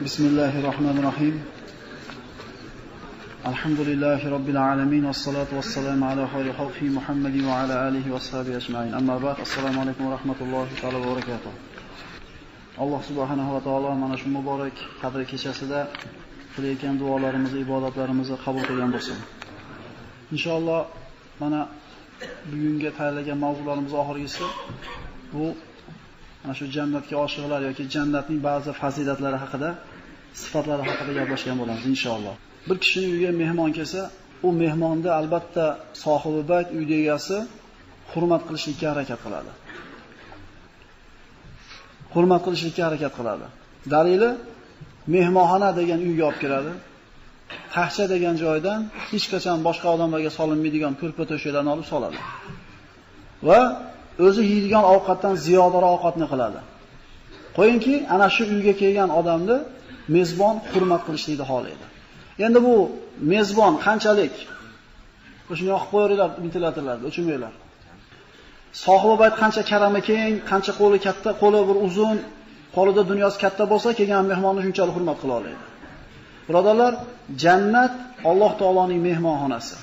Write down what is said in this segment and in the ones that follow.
Bismillahirrahmanirrahim. Alhamdulillahi Rabbil alamin. Wassalatu wassalamu ala khayri khalqi Muhammadin wa ala alihi wa sahbihi ajma'in. Amma ba'd. Assalomu alaykum va rahmatullohi ta'ala va barakatuh. Alloh subhanahu va taolo mana shu muborak qadr kechasida qilayotgan duolarimizni, ibodatlarimizni qabul qilgan bo'lsin. Inshaalloh mana bugungi tayyorlagan mavzularimiz oxirgisi bu mana shu jannatga oshiqlar yoki jannatning ba'zi fazilatlari haqida, sifatlari haqida gaplashgan bo'lamiz inshaalloh. Bir kishining uyiga mehmon kelsa, u mehmonni albatta sohibi bayt, uyda egasi hurmat qilishga harakat qiladi. Hurmat qilishga harakat qiladi. Dalili mehmonxona degan uyga olib kiradi. Taxcha degan joydan hech qachon boshqa odamlarga solinmaydigan ko'rpa-to'shaklarni olib soladi. Va o'zi yeydigan ovqatdan ziyodaroq ovqatni qiladi. Qo'yingki, ana shu uyga kelgan odamni mezbon hurmat qilishlikni xohlaydi. Endi bu mezbon qanchalik shuni yoqib qo'yaringlar, intilatirlar, o'chirmanglar. Sohibi bayt qancha karami keng, qancha qo'li katta, qo'li bir uzun, qo'lida dunyosi katta bo'lsa, kelgan mehmonni shunchalik hurmat qila oladi. Birodarlar, jannat Alloh taoloning mehmonxonasi.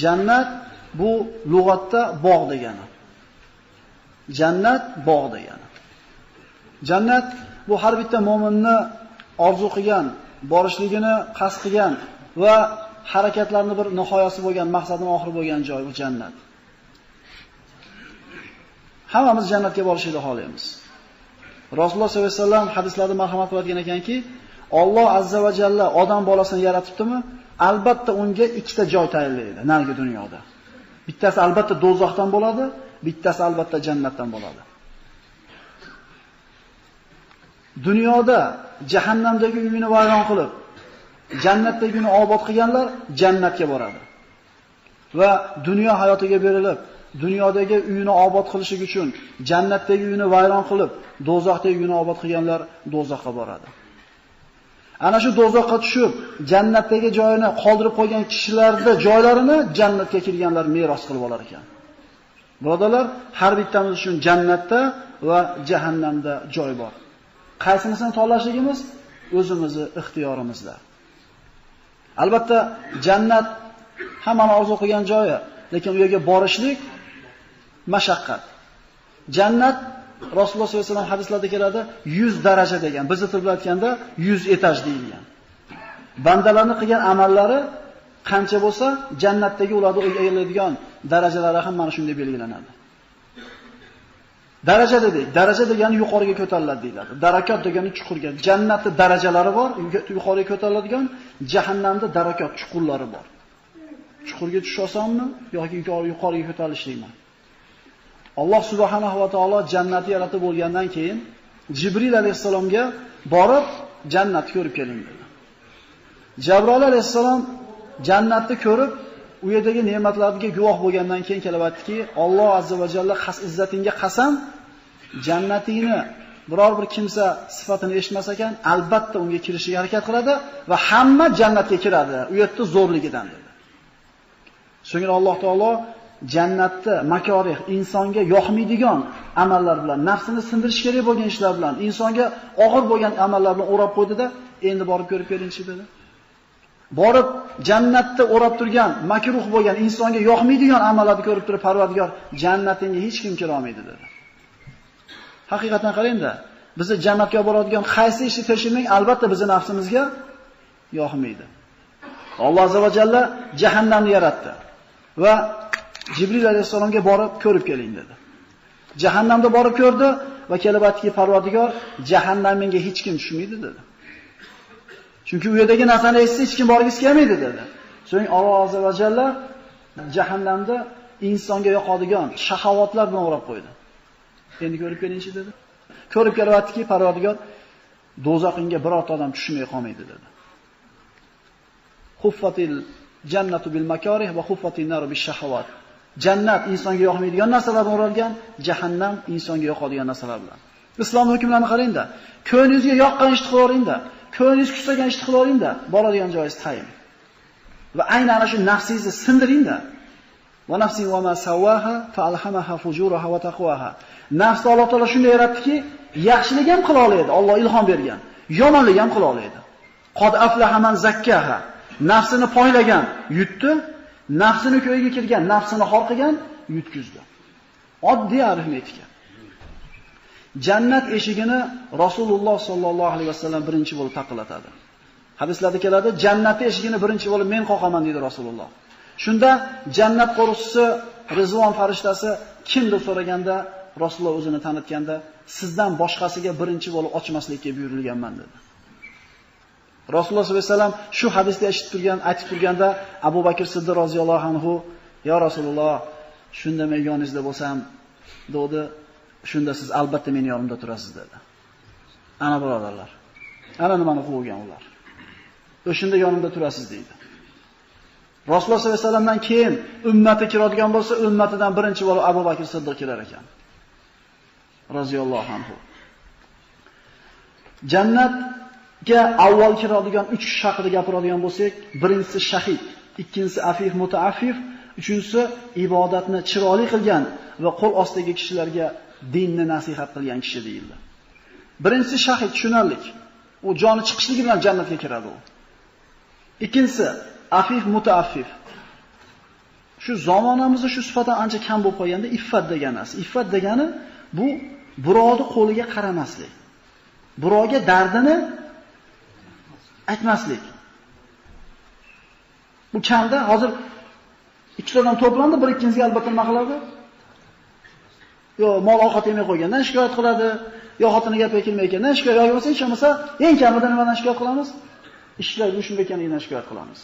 Jannat bu lug'atda bog' degani. Jannat bog' degani. Jannat bu har bitta mu'minni orzu qilgan, borishligini qasd qilgan va harakatlarning bir nihoyasi bo'lgan, maqsadining oxiri bo'lgan joy bu jannat. Hammamiz jannatga borishni xohlaymiz. Rasululloh sollallohu alayhi vasallam hadislarda marhamat qilgan ekanki, Alloh azza va jalla odam bolasini yaratibdimi? Albatta unga ikkita joy tayyorlaydi narigi dunyoda. Bittasi albatta do'zaxdan bo'ladi, bittasi albatta jannatdan bo'ladi. Dunyoda jahannamdagi uyini vayron qilib, jannatdagi uyini obod qilganlar jannatga boradi. Va dunyo hayotiga berilib, dunyodagi uyini obod qilishlik uchun jannatdagi uyini vayron qilib, do'zaxdagi uyini obod qilganlar do'zaxga boradi. Ana shu do'zaxga tushib, jannatdagi joyini qoldirib qo'ygan kishilarda joylarini jannatga kirganlar meros qilib olar ekan. Birodarlar, har bittamiz uchun jannatda va jahannamda joy bor. Qaysinisini tanlashligimiz o'zimizning ixtiyorimizda. Albatta, jannat hammani orzu qilgan joyi, lekin u yerga borishlik mashaqqat. Jannat Rasululloh sollallohu alayhi vasallam hadislarda keladi, 100 daraja degan. Biz tilda aytganda 100 etaj deyilgan. Bandalarning qilgan amallari qancha bo'lsa, jannatdagi ularga egiladigan darajalari ham mana shunday belgilanadi. Daraja dedik. Daraja degani yuqoriga ko'tariladi deyiladi. Darakat degani chuqurga. Jannatda darajalari bor, yuqoriga ko'tariladigan, jahannamda darakat, chuqurlari bor. Chuqurga tushish osonmi yoki yuqoriga ko'tarilishlikmi? Alloh subhanahu va taolo jannatni yaratib bo'lgandan keyin Jibril alayhisalomga borib jannatni ko'rib keling dedi. Jabroil alayhisalom jannatni ko'rib, u yerdagi ne'matlarga guvoh bo'lgandan keyin kelib aytdiki, Alloh azza va jalla izzatingga qasam, jannatingni biror bir kimsa sifatini eshitmas ekan, albatta unga kirishga harakat qiladi va hamma jannatga kiradi. U yerda zo'rligidan dedi. So'ngra Alloh taolo jannatda makorih, insonga yoqmaydigan amallar bilan, nafsini sindirish kerak bo'lgan ishlar bilan, insonga og'ir bo'lgan amallar bilan o'rab qo'ydi-da, endi borib ko'rib keling-chi dedi. Borib jannatda o'rab turgan, makruh bo'lgan, insonga yoqmaydigan amallarni ko'rib turib, Parvardigor, jannatingga hech kim kira olmaydi dedi. Haqiqatan qarang-da, bizni jannatga boradigan qaysi ishni tekshirmang, albatta bizning nafsimizga yoqmaydi. Alloh azza va jalla jahannamni yaratdi va Jibril alayhisalomga borib ko'rib keling dedi. Jahannamda borib ko'rdi va kelib aytdiki, Parvardigor, jahannamga hech kim tushmaydi dedi. Chunki u yerdagi narsani eshitsa hech kim borgisi kelmaydi dedi. So'ng Alloh azza va jalla jahannamda insonga yoqadigan shahovatlar bilan o'rab qo'ydi. Endi ko'rib kelingchi dedi. Ko'rib kelib aytdiki, Parvardigor, do'zaxingga birorta odam tushmay qolmaydi dedi. Xuffatil jannatu bil makarih va xuffatin naru bis shahawat. Jannat insonga yoqmaydigan narsalar bilan o'ralgan, jahannam insonga yoqadigan narsalar bilan. Islomning hukmlarini qarang-da. Ko'ngilingizga yoqqan ishni qilaveringda, ko'nglingiz kustagan ishni qilaveringda, boradigan joyingiz tayin. Va aynan ana shu nafsingizni sindiringda. Va nafsin va ma sawaha fa alhamaha fujuraha va taqwaha. Nafsni Alloh taolo shunday yaratdiki, yaxshilik ham qila oladi. Alloh ilhom bergan. yomonlik ham qila oladi. Qod aflaha man zakkaha. Nafsini poylagan yutdi, nafsini ko'yiga kirgan, nafsini xor qilgan yutkizdi. Oddiy arifmetika. Jannat eshigini Rasululloh sollallohu alayhi vasallam birinchi bo'lib taqillatadi. Hadislarda keladi, jannat eshigini birinchi bo'lib men qoqaman dedi Rasululloh. Shunda jannat qo'riqchisi Rizvon farishtasi kim deb so'raganda, Rasululloh o'zini tanitganda, sizdan boshqasiga birinchi bo'lib ochmaslikka buyurilganman dedi. Rasululloh sollallohu alayhi vasallam shu hadisni aytib turganda Abu Bakr Siddiq roziyallohu anhu, "Ya Rasululloh, shunda men yoningizda bo'lsam" dedi. Shunda siz albatta meni yonimda turasiz dedi. Ana birodarlar. Ana nimani qilgan ular. O'shunda yonimda turasiz deydi. Rasululloh sollallohu alayhi vasallamdan keyin ummati kiradigan bo'lsa, ummatidan birinchi bo'lib Abu Bakr Siddiq kelar ekan. Roziyallohu anhu. Jannatga avval kiradigan 3 kishi haqida gapiradigan bo'lsak, birinchisi shahid, ikkinchisi afif mutaaffif, uchinchisi ibodatni chiroyli qilgan va qo'l ostidagi kishilarga dinni nasihat qilgan kishi deyildi. Birinchisi shahid, tushunarlik. U joni chiqishligi bilan jannatga kiradi u. Ikkinchisi afif mutaaffif. Shu zamonamizda shu sifatdan ancha kam bo'lib qolganda iffat degan narsa. Iffat degani bu birovni qo'liga qaramaslik. Birovga dardini aytmaslik. Bu kamda hozir ikkita odam to'plandi, bir ikkinchisiga albatta nima qiladi? Yo mol ovqat yemay qo'ygandan shikoyat qiladi, yo xotini gapiga kelmayotgandan shikoyat, yoki bo'lmasa hech bo'lmasa eng kamida nimadan shikoyat qilamiz? Ishlar shunday ekanligidan shikoyat qilamiz.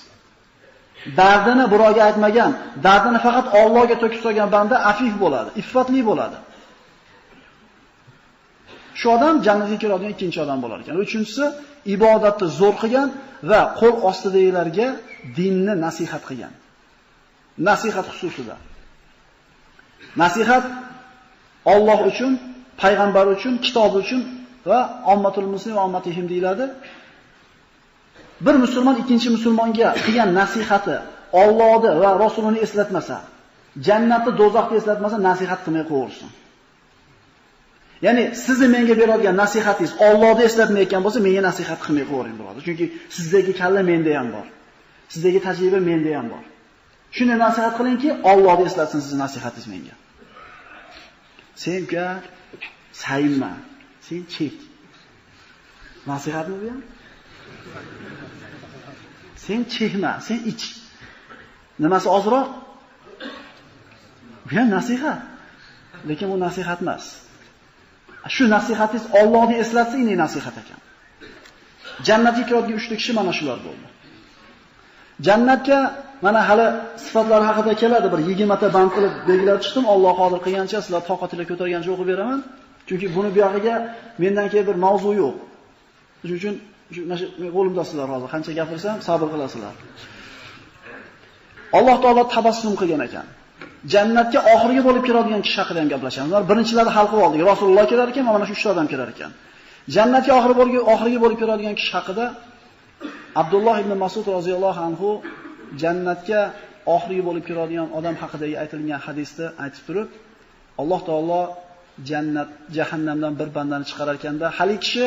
Dardini birovga aytmagan, dardini faqat Allohga to'kib solgan banda afif bo'ladi, iffatli bo'ladi. Shu odam jannatga kiradigan ikkinchi odam bo'lar ekan. Uchinchisi ibodatni zo'r qilgan va qo'l ostidagilarga dinni nasihat qilgan. Nasihat xususida. Nasihat Alloh uchun, payg'ambar uchun, kitob uchun va ommatul muslim va ommatihim deyiladi. Bir musulmon ikkinchi musulmonga qilgan nasihati Allohni va Rasulini eslatmasa, jannatni, do'zaxni eslatmasa, nasihat qilmay qo'yursin. Ya'ni sizni menga beradigan nasihatingiz Allohni eslatmayotgan bo'lsa, menga nasihat qilmay qo'ying, birodar. Chunki sizdagi kalla menda ham bor. Sizdagi tajriba menda ham bor. Shuni nasihat qilingki, Allohni eslatsin sizning nasihatingiz menga. Senga sayma, sen chek. Nasihatmi bu ham? Sen chekma, sen ich. Nimasi ozroq? Bu ham nasihat. Lekin bu nasihat emas. Shu nasihatingiz Allohni eslatsa, ini nasihat ekan. Jannatga kiradigan 3 ta kishi mana shular bo'ldi. Jannatga mana hali sifatlar haqida keladi, bir 20 ta band qilib belgilab chiqdim. Alloh qodir qilgancha sizlar toqatinglar ko'targancha o'qib beraman. Chunki buni bu yog'iga mendan keyin bir mavzu yo'q. Shuning uchun qo'limdasizlar hozir. Qancha gapirsam sabr qilasizlar. Alloh taolo tabassum qilgan ekan. Jannatga oxirgi bo'lib kiradigan kishi haqida ham gaplashamiz. Ular birinchilarni hal qilib oldik. Rasululloh kelar ekan, mana shu 3 ta odam kelar ekan. Jannatga oxirgi bo'lib kiradigan kishi haqida Abdulloh ibn Mas'ud roziyallohu anhu jannatga oxirgi bo'lib kiradigan odam haqidagi aytilgan hadisni aytib turib, Alloh taolo jahannamdan bir bandani chiqarar ekanda, hali kishi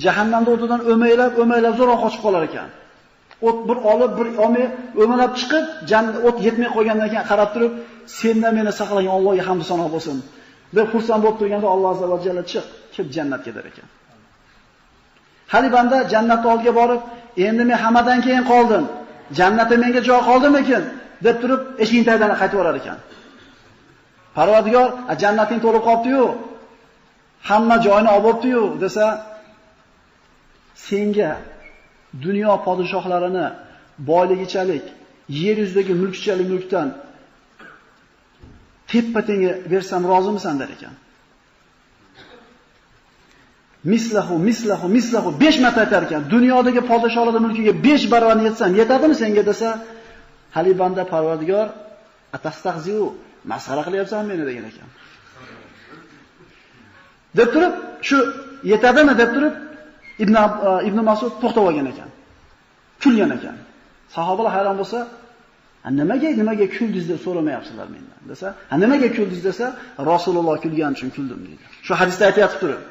jahannamda o'tidan o'maylab zo'roq qochib qolar ekan. O't bir olib, bir olmay, o'malab chiqib, o't yetmay qo'ygandan keyin qarab turib, sendan meni saqlagan Allohga hamd sanoq bo'lsin. Bir xursand bo'lib turganda Alloh azza va jalla chiq, kelib jannatga der ekan. Hali banda jannatning oldiga borib, endi men hammadan keyin qoldim. Jannatda menga joy qoldimikin deb turib, eshikning tagidan qaytib orar ekan. Parvardigor, jannating to'lib qolibdi-yu, hamma joyini olib o'tdi-yu desa, senga dunyo podshohlarini boyligichalik, yer yuzidagi mulkdan teppa-tengi bersam rozimisan der ekan. Mislahu 5 marta aytar ekan. Dunyodagi podshohlarning mulkiga 5 barobar yetsam yetadimi senga desa, hali banda Parvardigor, atastahziu, masxara qilyapsan meni degan ekan. Deb turib, shu yetadimi deb turib Ibn Mas'ud to'xtab olgan ekan. Kulgan ekan. Sahobalar hayron bo'lsa, nimaga kuldingiz deb so'ramayapsizlar mendan desa, nimaga kuldingiz desa, Rasululloh kulgan uchun kuldim deydi. Shu hadisda aytayotib turib.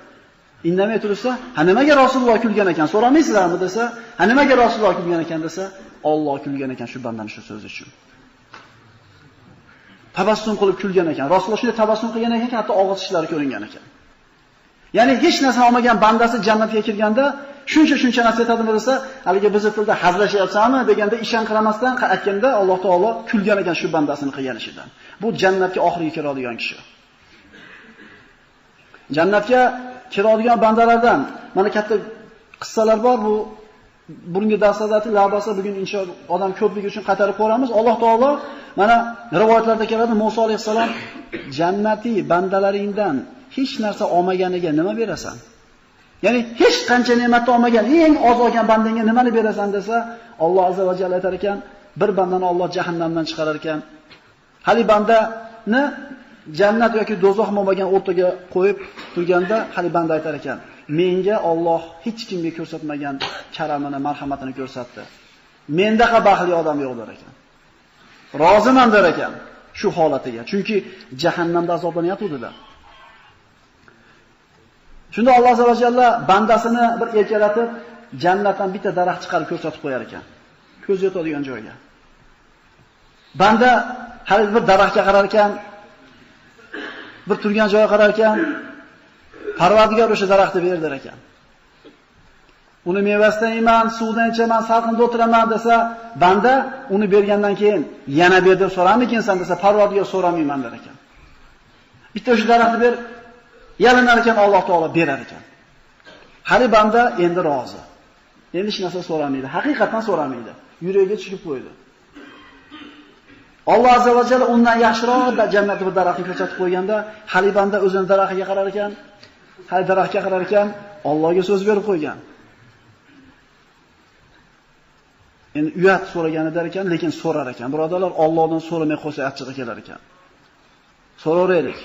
Indamay tursa, "Ha nimaga Rasululloh kulgan ekan? So'ramaysizlarmi?" desa, "Ha nimaga Rasululloh kulgan ekan?" desa, "Alloh kulgan ekan shu bandaning shu so'zi uchun." Tabassum qilib kulgan ekan. Rasululloh shunday tabassum qilgan ekan, hatto og'iz tishlari ko'ringan ekan. Ya'ni hech narsa olmagan bandasi jannatga kirganda shuncha narsa aytadimi desa, haliga biz tilda hazlashyapsanmi deganda ishonqiramasdan aytganda Alloh taolo kulgan ekan shu bandasini qilgan ishidan. Bu jannatga oxirgi kiradigan kishi. Jannatga kiradigan bandalardan mana katta qissalar bor. Bu burungi darslarda labasa bugun inshaalloh odam ko'pligi uchun qaytarib ko'ramiz. Alloh taolo mana rivoyatlarda keladi, Musa alayhisalom jannati bandalaringdan hech narsa olmaganiga nima berasan? Ya'ni hech qancha ne'matni olmagan, eng oz olgan bandangga nimani berasan desa, Alloh azza va jalla aytar ekan, bir bandani Alloh jahannamdan chiqarar ekan. Hali bandani jannat yoki do'zax bo'lmagan o'rtaga qo'yib turganda, hali banda aytar ekan, menga Alloh hech kimga ko'rsatmagan karamini, marhamatini ko'rsatdi. Mendaqa baxtli odam yo'q der ekan. Roziman der ekan shu holatiga. Chunki jahannamda azoblanyapti-da. Shunda Alloh azza va jalla bandasini bir erkalatib, jannatdan bitta daraxt chiqarib ko'rsatib qo'yar ekan. Ko'z yetadigan joyga. Banda har bir daraxtga qarar ekan, bir turgan joyga qarar ekan, Parvardigor o'sha daraxtni berdir ekan. Uni mevasidan yeyman, suvdan ichaman, salqinda o'tiraman desa, banda uni bergandan keyin yana ber deb so'ramikinsan desa, Parvardigor so'ramayman der ekan. Bitta o'sha daraxtni ber, yalinar ekan, Alloh taolo berar ekan. Hali banda endi rozi. Endi hech narsa so'ramaydi, haqiqatan so'ramaydi. Yuragiga chiqib qo'ydi. Alloh azza va jalla undan yaxshiroq jannatda bir daraxtni ko'rsatib qo'yganda, hali banda o'zining daraxtiga qarar ekan, hali daraxtga qarar ekan, Allohga so'z berib qo'ygan. Endi uyat so'raganidan ekan, lekin so'rar ekan. Birodarlar, Allohdan so'ramay qo'ysa achchig'i kelar ekan. So'raylik.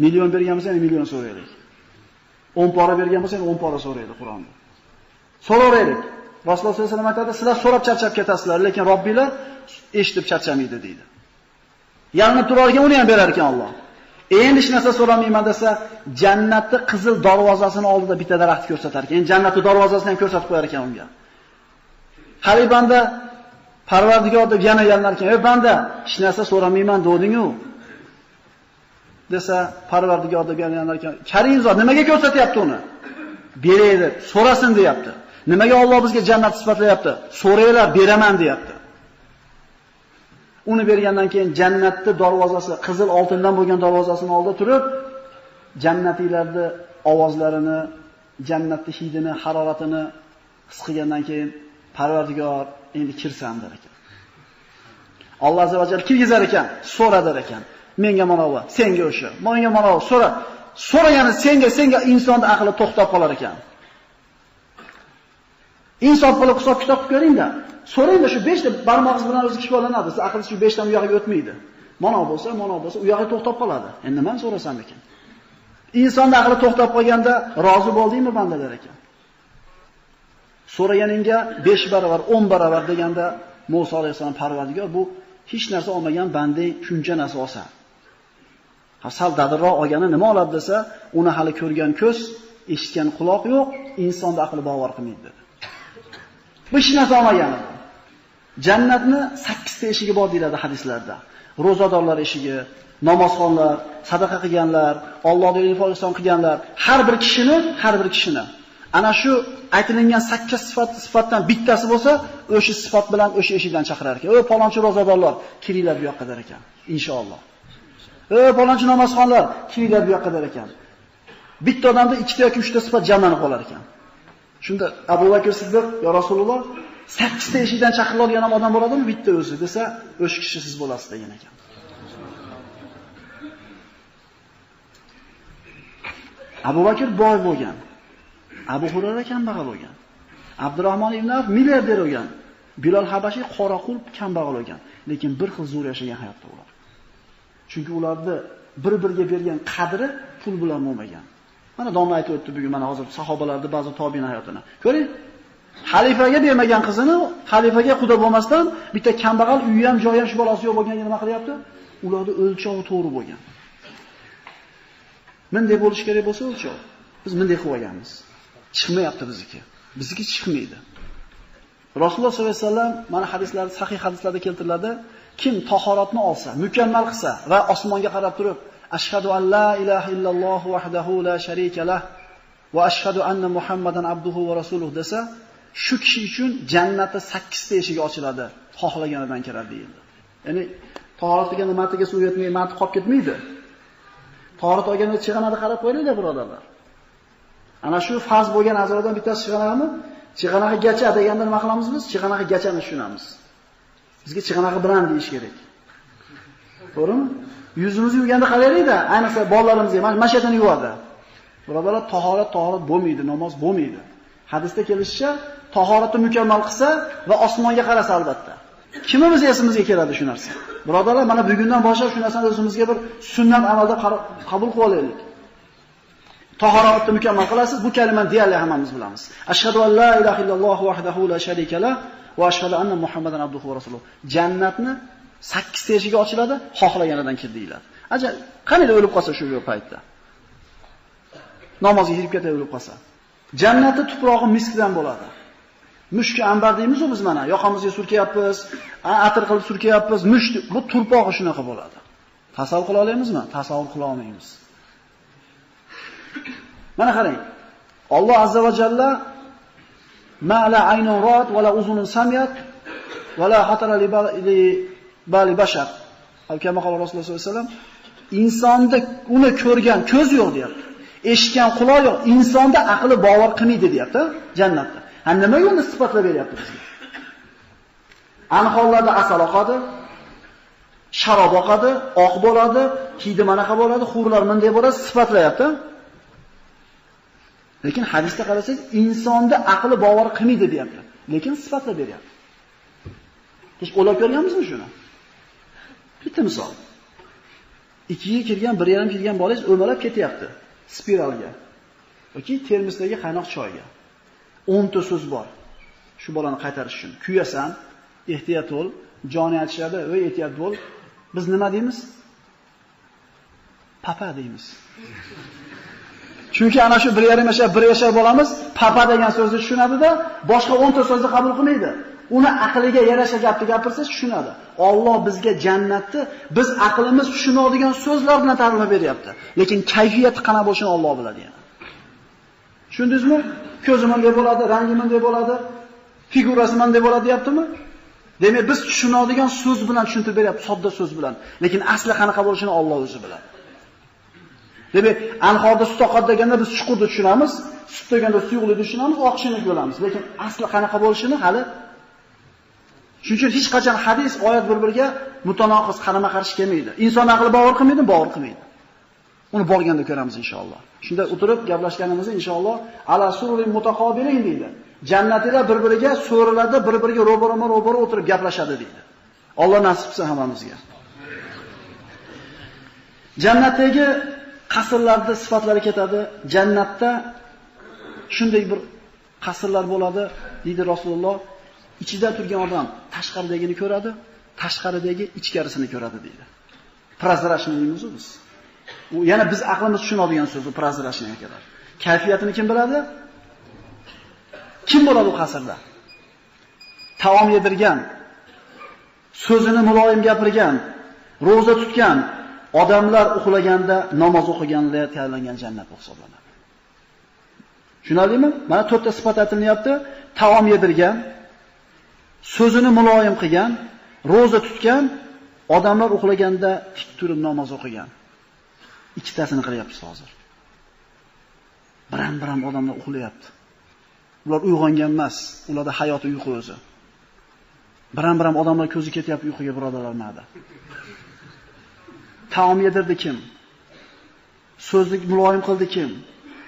Million bergan bo'lsa, million so'raylik. 10 pora bergan bo'lsa, 10 pora so'raydi Qur'onda. So'raylik. Rasululloh sollallohu alayhi vasallam aytadi, sizlar so'rab charchab ketasizlar, lekin Robbinglar eshitib charchamaydi deydi. Yalinib turarkan uni ham berar ekan Alloh. Endi hech narsa so'ramayman desa, jannatning qizil darvozasini oldida bitta daraxt ko'rsatar ekan. Endi jannatning darvozasini ham ko'rsatib qo'yar ekan unga. Hali banda Parvardigor deb yana yalinar ekan. "Ey banda, hech narsa so'ramayman deding-ku." desa, Parvardigor deb yalinar ekan. "Karim zot nimaga ko'rsatyapti uni?" "Beraydi, so'rasin" deyapti. Nimaga Alloh bizga jannat sifatlayapti? "So'raylar, beraman" deyapti. Uni bergandan keyin jannatning darvozasi, qizil oltindan bo'lgan darvozasining oldida turib, jannatiylarning ovozlarini, jannatning hidini, haroratini his qilgandan keyin Parvardigor endi kirsam der ekan. Alloh azza va jalla kirgizar ekan, so'ra der ekan. Menga mana bu, senga o'sha, menga mana bu, so'ra. So'ragani senga insonning aqli to'xtab qolar ekan. Insof qilib hisob-kitob qilib ko'ring-da. So'rayda shu 5 ta barmog'ingiz bilan o'zi kifolanadi. Siz aqlingiz shu 5 ta u yoqqa o'tmaydi. Mana bo'lsa, u yoqqa to'xtab qoladi. Endi nimani so'rasam ekan? Insonning aqli to'xtab qolganda rozi bo'ldingmi banda der ekan. So'raganingga 5 barobar, 10 barobar deganda Musa alayhisalom Parvardigor bu hech narsa olmagan banding shuncha narsa olsa. Sal dadilroq olgani nima oladi desa, uni hali ko'rgan ko'z, eshitgan quloq yo'q, insonning aqli bavar qilmaydi dedi. Bu hech narsa olmagan. Jannatni 8 ta eshigi bor deyiladi hadislarda. Ro'zadorlar eshigi, namozxonlar, sadaqa qilganlar, Allohga ifoda qilganlar, har bir kishini ana shu aytilgan 8 sifatdan bittasi bo'lsa, o'sha sifat bilan o'sha eshikdan chaqirar ekan. "Ey palonchi ro'zadorlar, kiringlar bu yoqqa" der ekan. Inshaalloh. "Ey palonchi namozxonlar, kiringlar bu yoqqa" der ekan. Bitta odamda 2 ta yoki 3 ta sifat jamlanib qolar ekan. Shunda Abu Bakr Siddiq, "Ya Rasululloh, 8 ta eshikdan chaqiriladigan ham odam bo'ladimi bitta o'zi?" desa, "O'sha kishi siz bo'lasiz" degan ekan. Abu Bakr boy bo'lgan. Abu Hurayra kambag'al bo'lgan. Abdurrahmon ibn Avf milliarder bo'lgan. Bilal Habashiy qoraqul kambag'al bo'lgan, lekin bir xil zo'r yashagan hayotda ular. Chunki ularni bir-biriga bergan qadri pul bilan bo'lmagan. Mana domla aytib o'tdi bugun, mana hozir sahobalarning ba'zi tobiin hayotini. Ko'ring, xalifaga bermagan qizini, xalifaga quda bo'lmasdan bitta kambag'al uyi ham, joyi ham, shu bolasi yo'q bo'lganiga nima qilyapti? Ularning o'lchovi to'g'ri bo'lgan. Menday bo'lish kerak bo'lsa o'lchov. Biz bunday qilib olganmiz. Chiqmayapti bizniki. Bizniki chiqmaydi. Rasululloh sollallohu alayhi vasallam mana hadislarda, sahih hadislarda keltiriladi, kim tahoratni olsa, mukammal qilsa va osmonga qarab turib, ashhadu an la ilaha illalloh vahdahu la sharika lah va ashhadu anna Muhammadan abduhu va rasuluhu desa, shu kishi uchun jannatda 8 ta eshigi ochiladi, xohlaganidan kiradi deyildi. Ya'ni tahorat deganda matiga suv yetmay, mati qolib ketmaydi. Tahorat olganda chig'anada qarab qo'yinglar birodarlar. Ana shu farz bo'lgan a'zolardan bittasi chig'anami? Chig'anagacha deganda nima qilamiz biz? Chig'anagachani tushunamiz. Bizga chig'anaga bilan deyish kerak. To'g'rimi? Yuzimizni yuvganda qaraylik-da, ayniqsa bolalarimizga mana shu yerdan yuvadi. Birodarlar, tahorat bo'lmaydi, namoz bo'lmaydi. Hadisda kelishicha, tahoratni mukammal qilsa va osmonga qarasa albatta. Kimimiz esimizga keladi shu narsa? Birodarlar, mana bugundan boshlab shu narsani o'zimizga bir sunnat amalda qabul qilib olaylik. Tahoratni mukammal qilasiz, bu kalimani deyarli hammamiz bilamiz. Ashhadu an la ilaha illalloh vahdahu la sharika lah va ashhadu anna Muhammadan abduhu va rasuluhu. Jannatni 8 ta eshigi ochiladi, xohlaganidan kir deyiladi. Ajab, qanday o'lib qolsa shu paytda. Namozga kirib ketib o'lib qolsa. Jannatda tuprog'i miskdan bo'ladi. Mushki ambar deymiz-ku biz mana, yoqamizga surkayapmiz, atir qilib surkayapmiz, mushk bu turpog'i shunaqa bo'ladi. Tasavvur qila olamizmi? Tasavvur qila olmaymiz. Mana qarang. Alloh azza va jalla ma la aynun ra'at va la uzunun samiyat va la xatara li bali bashar. Alkama qala Rasululloh sollallohu alayhi vasallam insonda uni ko'rgan ko'z yo'q deyapti. Eshitgan quloq yo'q, insonda aqli bovar qilmaydi deyapti jannatda. Ha nima yo'lni sifatlab beryapti bizga? Anhorlarda asal oqadi, sharob oqadi, oq bo'ladi, hidi manaqa bo'ladi, hurlar bunday bo'ladi, sifatlayapti. Lekin hadisda qarasangiz, insonda aqli bovar qilmaydi deyapti. Lekin sifatlab beryapti. Hech o'ylab ko'rganmizmi shuni? Bitta misol. 2 ga kirgan, 1.5 kirgan bolangiz o'malab ketyapti spiralga. yoki termosdagi qaynoq choyga. 10 ta so'z bor. Shu bolani qaytarish uchun. Kuyasan, ehtiyot bo'l, joni achishadi, "Voy ehtiyot bo'l." Biz nima deymiz? Papa deymiz. Chunki ana shu 1 yashar bolamiz papa degan so'zni tushunadi-da, boshqa 10 ta so'zni qabul qilmaydi. Uni aqliga yarasha gapni gapirsa tushunadi. Alloh bizga jannatni biz aqlimiz tushunadigan so'zlar bilan ta'riflab beryapti. Lekin kayfiyati qana bo'lishini Alloh biladi yana. Tushundingizmi? Ko'zi bunday bo'ladi, rangi bunday bo'ladi, figurasi bunday bo'ladi deyaptimi? Demak, biz tushunadigan so'z bilan tushuntirib beryapti, sodda so'z bilan. Lekin asli qanaqa bo'lishini Alloh o'zi biladi. Demak, anhorda sut oqadi deganda biz chuqurda tushunamiz, sut deganda suyuqlikni tushunamiz, oqishini ko'ramiz. Lekin asli qanaqa bo'lishini hali shuning uchun hech qachon hadis, oyat bir-biriga mutanoqiz, qarama-qarshi kelmaydi. Inson aqli bavar qilmaydi, bavar qilmaydi. Uni borganda ko'ramiz inshaalloh. Shunda o'tirib gaplashganimizda inshaalloh ala sururi mutaqobilin deydi. Jannatda bir-biriga so'rilarda bir-biriga ro'baro o'tirib gaplashadi deydi. Alloh nasib qilsin hammamizga. Jannatdagi qasrlarda sifatlari ketadi. Jannatda shunday bir qasrlar bo'ladi, deydi Rasululloh. Ichida turgan odam tashqaridagini ko'radi, tashqaridagi ichkarisini ko'radi deydi. Prazrashni deymiz biz. U yana biz aqlimiz tushunadigan so'z, prazrashniga kadar. Kayfiyatini kim biladi? Kim bo'ladi u qasrda? Taom yedirgan, so'zini muloyim gapirgan, roza tutgan, odamlar uxlaganda namoz o'qiganda tayyorlangan jannat hisoblanadi. Tushunarlimi? Mana 4 ta sifat aytilyapti. Taom yedirgan, so'zini muloyim qilgan, roza tutgan, odamlar uxlaganda tik turib namoz o'qigan. Ikkitasini qilyapmiz hozir. Biram-biram odamlar uxlayapti. Ular uyg'ongan emas, ularda hayot uyqu o'zi. Biram-biram odamlar ko'zi ketyapti uyquga birodarlar ma'da. Taom yedirdi kim? So'zni muloyim qildi kim?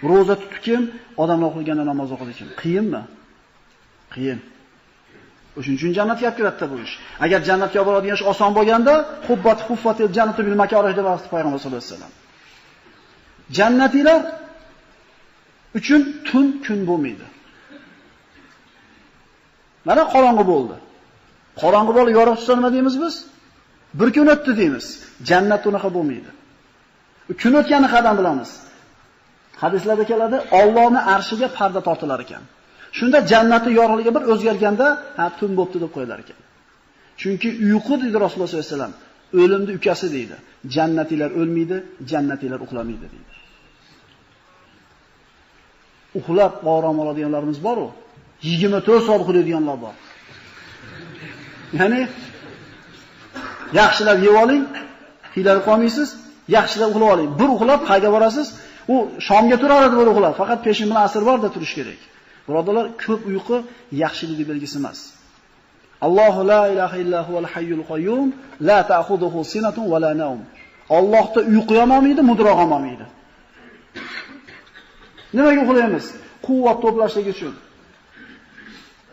Roza tutdi kim? Odamlar uxlaganda namoz o'qidi kim? Qiyinmi? Qiyin. O'shuning uchun jannatga olib kiradi bu ish. Agar jannatga olib boradigan ish oson bo'lganda, huffatil jannatu bil makarih deb vaqt payg'ambar sollallohu alayhi vasallam. Jannatilar uchun tun kun bo'lmaydi. Mana qorong'i bo'ldi. Qorong'i bo'lib yorug' tutsa nima deymiz biz? Bir kun o'tdi deymiz. Jannat unaqa bo'lmaydi. Kun o'tganini qadam bilamiz. Hadislarda keladi, Allohning arshiga parda tortilar ekan. Shunda jannatning yorug'ligi bir o'zgarganda, ha tun bo'pti deb qo'ylar ekan. Chunki uyqu deydi Rasululloh sollallohu alayhi vasallam, o'limning ukasi deydi. Jannatilar o'lmaydi, jannatilar uxlamaydi deydi. Uxlab orom oladiganlarimiz bor-ku, 24 soat uxlaydiganlar bor. Ya'ni yaxshilab yeb oling, hiylar qolmaysiz, yaxshilab uxlab oling. Bir uxlab qayga borasiz? U shomga turadi bir uxlab, faqat peshin bilan asr borda turish kerak. Birodarlar, ko'p uyqu yaxshilik belgisi emas. Allohu la ilaha illa huval hayyul qayyum, la ta'khudhuhu sinatun va la nawm. Allohda uyqu ham olmaydi, mudroq ham olmaydi. Nimaga uxlaymiz? Quvvat to'plashlik uchun.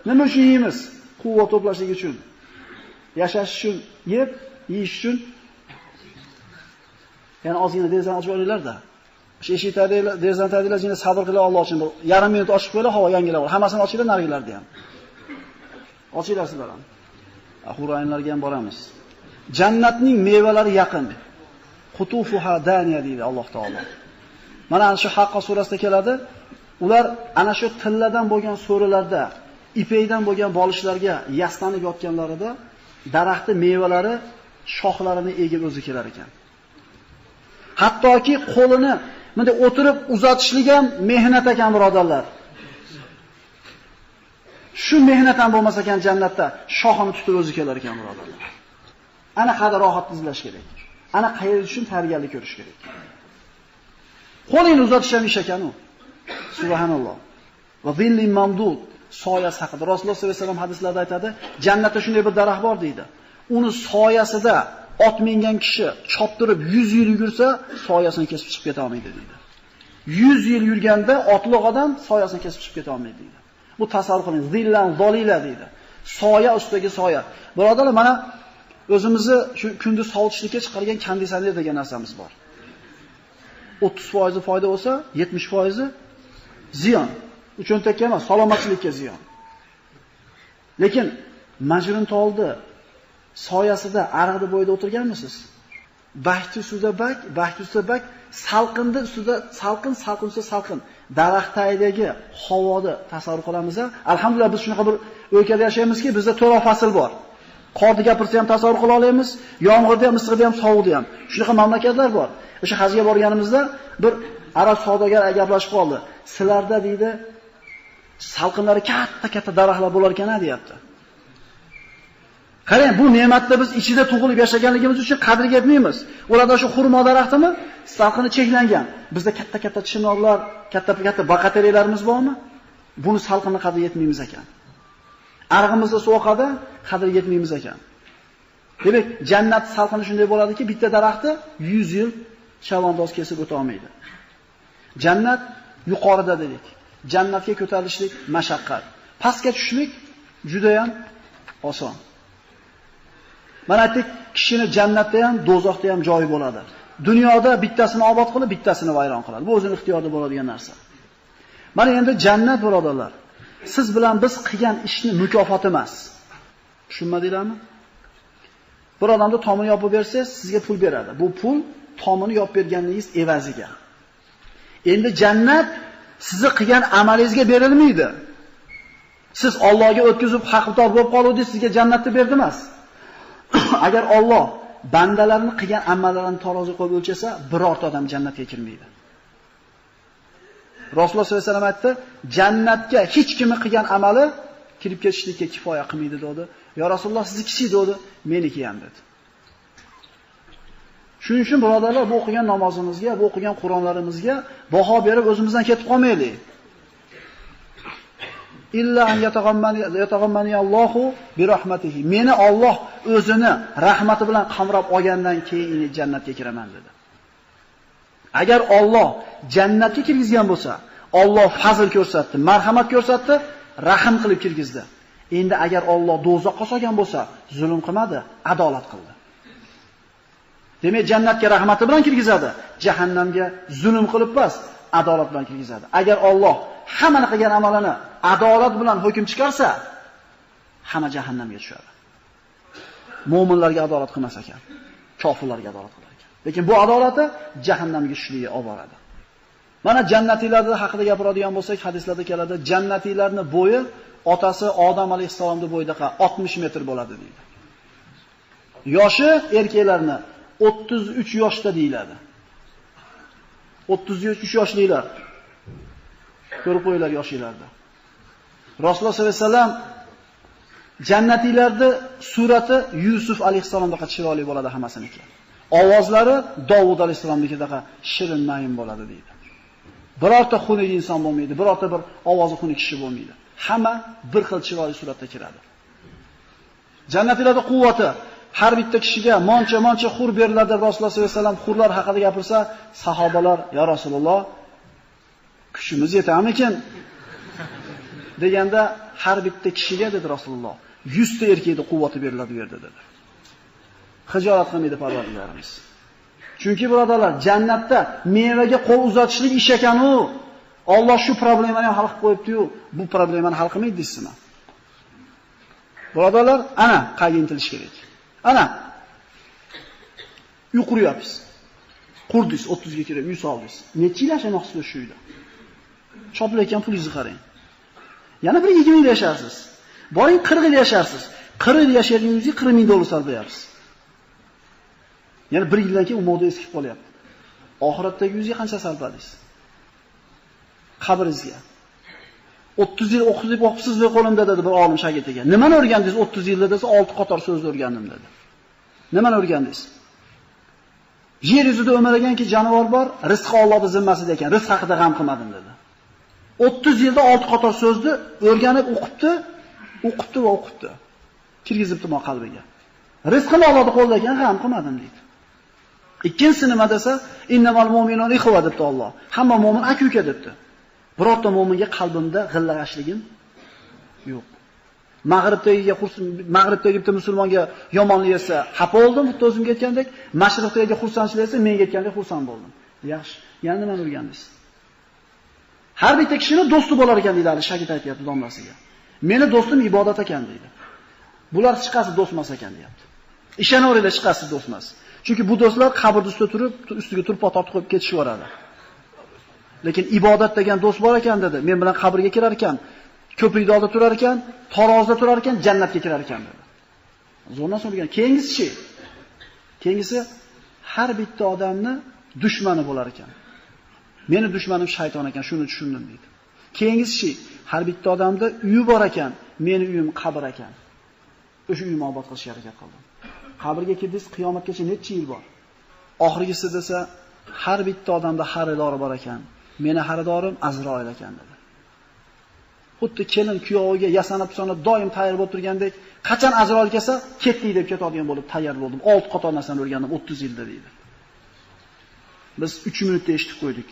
Nima uchun yeymiz? Quvvat to'plashlik uchun. Yashash uchun, yeb, yeyish uchun. Ya'ni ozgina derazani ochib olinglar-da. Eshik tadinglar, derazani tadinglar, yana sabr qilib Alloh uchun yarim minut ochib qo'yinglar, havo yangilab ol. Hammasini ochinglar, narigilarni ham. Ochinglar sizlar ham. Hurayinlarga ham boramiz. Jannatning mevalari yaqin. Qutufuha daniya deydi Alloh taolo. Mana ana shu Haqqa surasida keladi. Ular ana shu tilladan bo'lgan so'rilarda, ipakdan bo'lgan bolishlarga yaslanib yotganlarida daraxtning mevalari shoxlarini egib o'zi kelar ekan. Hattoki qo'lini bunday o'tirib uzatishlik ham mehnat ekan, birodarlar. Shu mehnat ham bo'lmasa ekan jannatda shoxini tutib o'zi kelar ekan, birodarlar. Ana qadar rohat izlash kerak. Ana qayerda uchun tarbiyali ko'rish kerak. Qo'lini uzatish ham ish ekan u. Subhanalloh. Va zillin mamdud, soyasi haqida Rasululloh sollallohu alayhi vasallam hadislarda aytadi, jannatda shunday bir daraxt bor deydi. Uni soyasida ot mingan kishi choptirib 100 yil yugursa, soyasini kesib chiqib keta olmaydi deydi. 100 yil yurganda otliq odam soyasini kesib chiqib keta olmaydi deydi. Bu tasavvur qiling, zillan zolila deydi. Soya ustidagi soya. Birodarlar, mana o'zimizni shu kunduz sovutishlikka chiqargan konditsioner degan narsamiz bor. 30% foyda bo'lsa, 70% ziyon. Uchontakka emas, salomatlikka ziyon. Lekin Majrun toldi soyasida arig'ni bo'yida o'tirganmisiz? Bahti ustida bak, bahti ustida bak, salqinda ustida salqin, salqin ustida salqin. Daraxt tagidagi havoni tasavvur qilamiz. Alhamdulillah biz shunaqa bir o'lkada yashaymizki, bizda to'la fasl bor. Qorni gapirsa ham tasavvur qila olamiz, yomg'irda ham, issiqda ham, sovuqda ham. Shunaqa mamlakatlar bor. O'sha hajga borganimizda bir arab savdogar gaplashib qoldi. Sizlarda deydi, salqinlari katta-katta daraxtlar bo'lar ekan-a deyapti. Qarang, bu ne'matni biz ichida tug'ilib yashaganligimiz uchun qadriga yetmaymiz. Ularda shu xurmo daraxtimi? Salqini cheklangan. Bizda katta-katta chinorlar, katta-katta baqateriyalarimiz bormi? Buni salqinni qadriga yetmaymiz ekan. Arg'imizda suv oqadi, qadriga yetmaymiz ekan. Demak, jannat salqini shunday bo'ladiki, bitta daraxtni 100 yil chavandoz kesib o'ta olmaydi. Jannat yuqorida dedik. Jannatga ko'tarilishlik mashaqqat. Pastga tushishlik juda ham oson. Mana aytdik, kishini jannatda ham, do'zaxda ham joyi bo'ladi. Dunyoda bittasini obod qilib, bittasini vayron qiladi. Bu o'zining ixtiyorida bo'ladigan narsa. Mana endi jannat, birodarlar, siz bilan biz qilgan ishni mukofoti emas. Tushunmadinglarmi? Bir odamni tomini yopib bersangiz, sizga pul beradi. Bu pul tomini yopib berganingiz evaziga. Endi jannat sizni qilgan amalingizga berilmaydi. Siz Allohga o'tkazib haqdor bo'lib qoluvdingiz, sizga jannatni berdi emas. Agar Alloh bandalarning qilgan amallarini tarozi qo'yib o'lchasa, birorta odam jannatga kirmaydi. Rasululloh sollallohu alayhi vasallam aytdi, jannatga hech kimning qilgan amali kirib ketishlikka kifoya qilmaydi dedi. Ya Rasululloh, sizniki dedi, meniki ham dedi. Shuning uchun birodarlar, bu o'qigan namozimizga, bu o'qigan Qur'onlarimizga baho berib o'zimizdan ketib qolmaylik. Illa an yataghammani Allohu bi rahmatihi. Meni Alloh o'zini rahmati bilan qamrab olgandan keyin jannatga kiraman dedi. Agar Alloh jannatga kirgizgan bo'lsa, Alloh fazl ko'rsatdi, marhamat ko'rsatdi, rahim qilib kirgizdi. Endi agar Alloh do'zaxga solgan bo'lsa, zulm qilmadi, adolat qildi. Demak, jannatga rahmati bilan kirgizadi, jahannamga zulm qilib emas, adolat bilan kirgizadi. Agar Alloh hammani qilgan amalini adolat bilan hukm chiqarsa, hamma jahannamga tushadi. Mo'minlarga adolat qilmas ekan, kofirlarga adolat qilar ekan. Lekin bu adolati jahannamga tushishligiga olib boradi. Mana jannatiylar haqida gapiradigan bo'lsak, hadislarda keladi, jannatiylarning bo'yi otasi Odam alayhisolamning bo'yidaqa 60 metr bo'ladi deydi. Yoshi erkaklarni 33 yoshda deyiladi. 33 yoshlilar. Ko'rib qo'yinglar yoshlarda. Rasululloh sollallohu alayhi vasallam jannatiylarning surati Yusuf alayhisolamga chiroyli bo'ladi hammasiniki. Ovozlari Davud alayhisolamnikidaqa shirin mayin bo'ladi deydi. Birorta xunuk inson bo'lmaydi, birorta bir ovozi xunuk kishi bo'lmaydi. Hamma bir xil chiroyli suratda kiradi. Jannatiylarda quvvati har bitta kishiga moncha xur beriladi. Rasululloh sollallohu alayhi vasallam xurlar haqida gapirsa, sahobalar, "Ya Rasululloh, kuchimiz yetarmikin?" deganda, har bitta kishiga dedi Rasululloh, 100 ta erkakning quvvati beriladi bu yerda dedi. Xijolat qilmaydi Parvardigorimiz. Chunki birodarlar, jannatda mevaga qo'l uzatishlik ish ekan u. Alloh shu problemani ham hal qilib qo'yibdi-yu, bu problemani hal qilmaydi deysizmi? Birodarlar, ana qayga intilish kerak. Ana uy quryapsiz. Qurdingiz, 30 ga kirib uy soldingiz. Necha yil yashamoqsiz shu uyda? Chopilayotgan pulingizni qarang. Yana bir 20 yil yasharsiz. Boring 40 yil yasharsiz. 40 yil yashaganingizga 40 ming dollar sarflayapsiz. Yana bir yildan keyin u moda eskib qolyapti. Oxiratdagi yuzga qancha sarfladingiz? Qabringizga. 30 yil o'qib deb qo'limda dedi bir olim shogirdiga. Nimani o'rgandingiz 30 yilda desa 6 qator so'zni o'rgandim dedi. Nimani o'rgandingiz? Yer yuzida o'malaganki jonivor bor, rizqi Allohning zimmasida ekan, rizq haqida g'am qilmadim dedi. 30 yilda 6 qator so'zni o'rganib o'qibdi va o'qibdi. Kirgizibdi mo qalbiga. Rizqini Allohning qo'lida ekan, g'am qilmadim deydi. Ikkinchisi nima desa, innamal mu'minun ikhwa debdi Alloh. Hamma mu'min aka-uka debdi. Birorta mu'minga qalbimda g'illag'ashligim yo'q. Mag'ribdagi bitta musulmonga yomonlik esa xafa bo'ldim, bitta o'zimga aytgandek, mashriqdagi xursandchilik esa menga aytgandek xursand bo'ldim. Yaxshi, yana nimani o'rgandingiz? Har bitta kishining do'sti bo'lar ekan deydi, shagird aytayapti domlasiga. Meni do'stim ibodat ekan deydi. Bular chiqasi do'st emas ekan deyapti. Ishonaveringlar, chiqasi do'st emas. Chunki bu do'stlar qabrning ustida turib, ustiga turpa tortib qo'yib ketishaveradi. Lekin ibodat degan do'st bor ekan dedi. Men bilan qabrga kirar ekan, ko'prikda oldida turar ekan, tarozda turar ekan, jannatga kirar ekan dedi. Zo'rdan so'ragan. Keyingisi har bitta odamni dushmani bo'lar ekan. Meni dushmanim shayton ekan, shuni tushundim dedi. Keyingisi har bitta odamda uyi bor ekan, meni uyim qabr ekan. O'sha uyimni obod qilishga harakat qildim. Qabrga kirdingiz, qiyomatgacha necha yil bor? Oxirgisi desa, har bitta odamda xaridori bor ekan. Meni xaridorim Azroil ekan dedi. Xuddi kelin kuyoviga yasanib doim tayyor bo'lib turgandek, qachon Azroil kelsa, ketdik deb ketadigan bo'lib tayyor bo'ldim. 6 qator narsani o'rgandim 30 yilda deydi. Biz 3 minutda eshitib qo'ydik.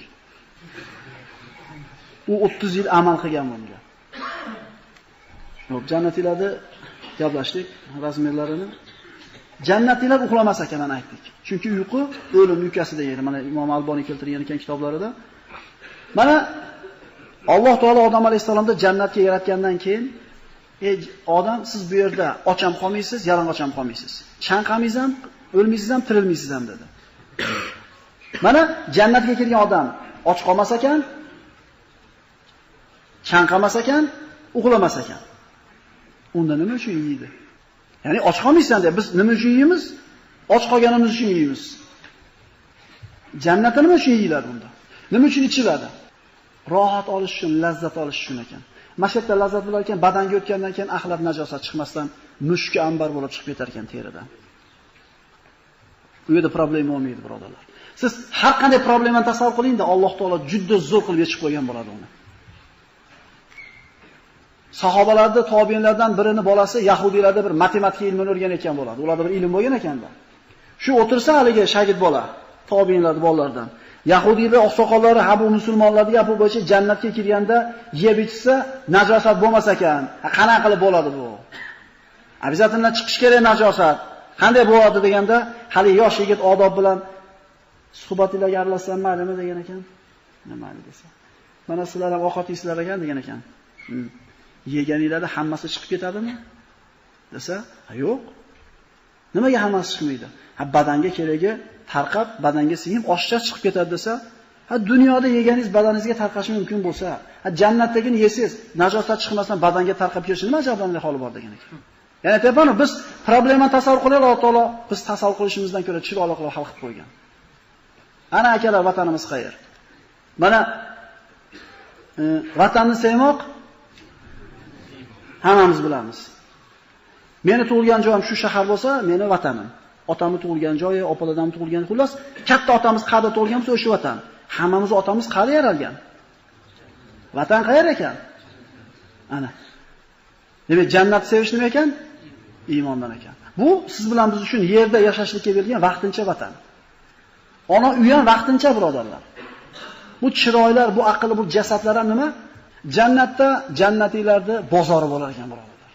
U 30 yil amal qilgan bunga. Xo'p, jannatiylarni gaplashdik, razmerlarini. Jannatiylar uxlamas ekan mana aytdik. Chunki uyqu o'lim yukasida edi. Mana Imom Alboniy keltirgan ekan kitoblarida. Mana Alloh taolo Odam alayhisolamni jannatga yaratgandan keyin, "Ey odam, siz bu yerda och ham qolmaysiz, yalang'och ham qolmaysiz. Chanqamaysiz ham, o'lmaysiz ham, tirilmaysiz ham" dedi. Mana jannatga kirgan odam och qolmas ekan, chanqamas ekan, uxlamas ekan. Unda nima uchun yeydi? Ya'ni och qolmaysan deb biz nima uchun yeymiz? Och qolganimiz uchun yeymiz. Jannatda nima uchun yeyiladi unda? Nima uchun ichiladi? Rohat olish uchun, lazzat olish uchun ekan. Mashaqatda lazzat bo'lar ekan, badanga o'tgandan keyin axlat najosat chiqmasdan mushki ambar bo'lib chiqib ketar ekan teridan. Bu yerda problem bo'lmaydi, birodarlar. Siz har qanday problemani tasavvur qiling-da, Alloh taolo juda zo'r qilib yechib qo'ygan bo'ladi uni. Sahobalarda tobiinlardan birini bolasi yahudiylarda bir matematika ilmini o'rganayotgan bo'ladi. Ularda bir ilm bo'lgan ekanda. Shu o'tirsa haligi shagird bola, tobiinlar bolalardan. Yahudiylar oqsoqollari ha bu musulmonlarga gapi bo'yicha jannatga kirganda yeb ichsa najosat bo'lmas ekan. Qanaqa qilib bo'ladi bu? Obязательно chiqish kerak najosat. Qanday bo'ladi deganda, hali yosh yigit odob bilan suhbatinglarga aralashsam maylimi degan ekan. Nima desa? Mana sizlar ham ovqat yeysizlar ekan degan ekan. Yeganinglarda hammasi chiqib ketadimi? Desa, yo'q. Nimaga hammasi chiqmaydi? Badanga keragi tarqab, badanga singib oshcha chiqib ketadi desa, Dunyoda yeganingiz badaningizga tarqashi mumkin bo'lsa, jannatdagini yesiz, najosat chiqmasdan badanga tarqab ketishi nima ajablanarli holi bor degan ekan. Ya'ni tepani biz problemani tasavvur qilaylik, Alloh taolo biz tasavvur qilishimizdan ko'ra chiroyli qilib hal qilib qo'ygan. Ana akalar, vatanimiz qayer? Mana vatanni sevmoq hammamiz bilamiz. Meni tug'ilgan joyim shu shahar bo'lsa, meni vatanim. Otamni tug'ilgan joyi, opa-dadam tug'ilgan, xullas, katta otamiz qayerda tug'ilgan bo'lsa, o'sha vatan. Hammamiz otamiz qayerda yaralgan? Vatan qayer ekan? Ana. Demak, jannat sevish nima ekan? Iymondan ekan. Bu siz bilan biz uchun yerda yashashlikka berilgan vaqtincha vatan. Ona uy ham vaqtincha, birodarlar. Bu chiroylar, bu aqlli, bu jasadlar ham nima? Jannatda, jannatiylarda bozori bo'lar ekan, birodarlar.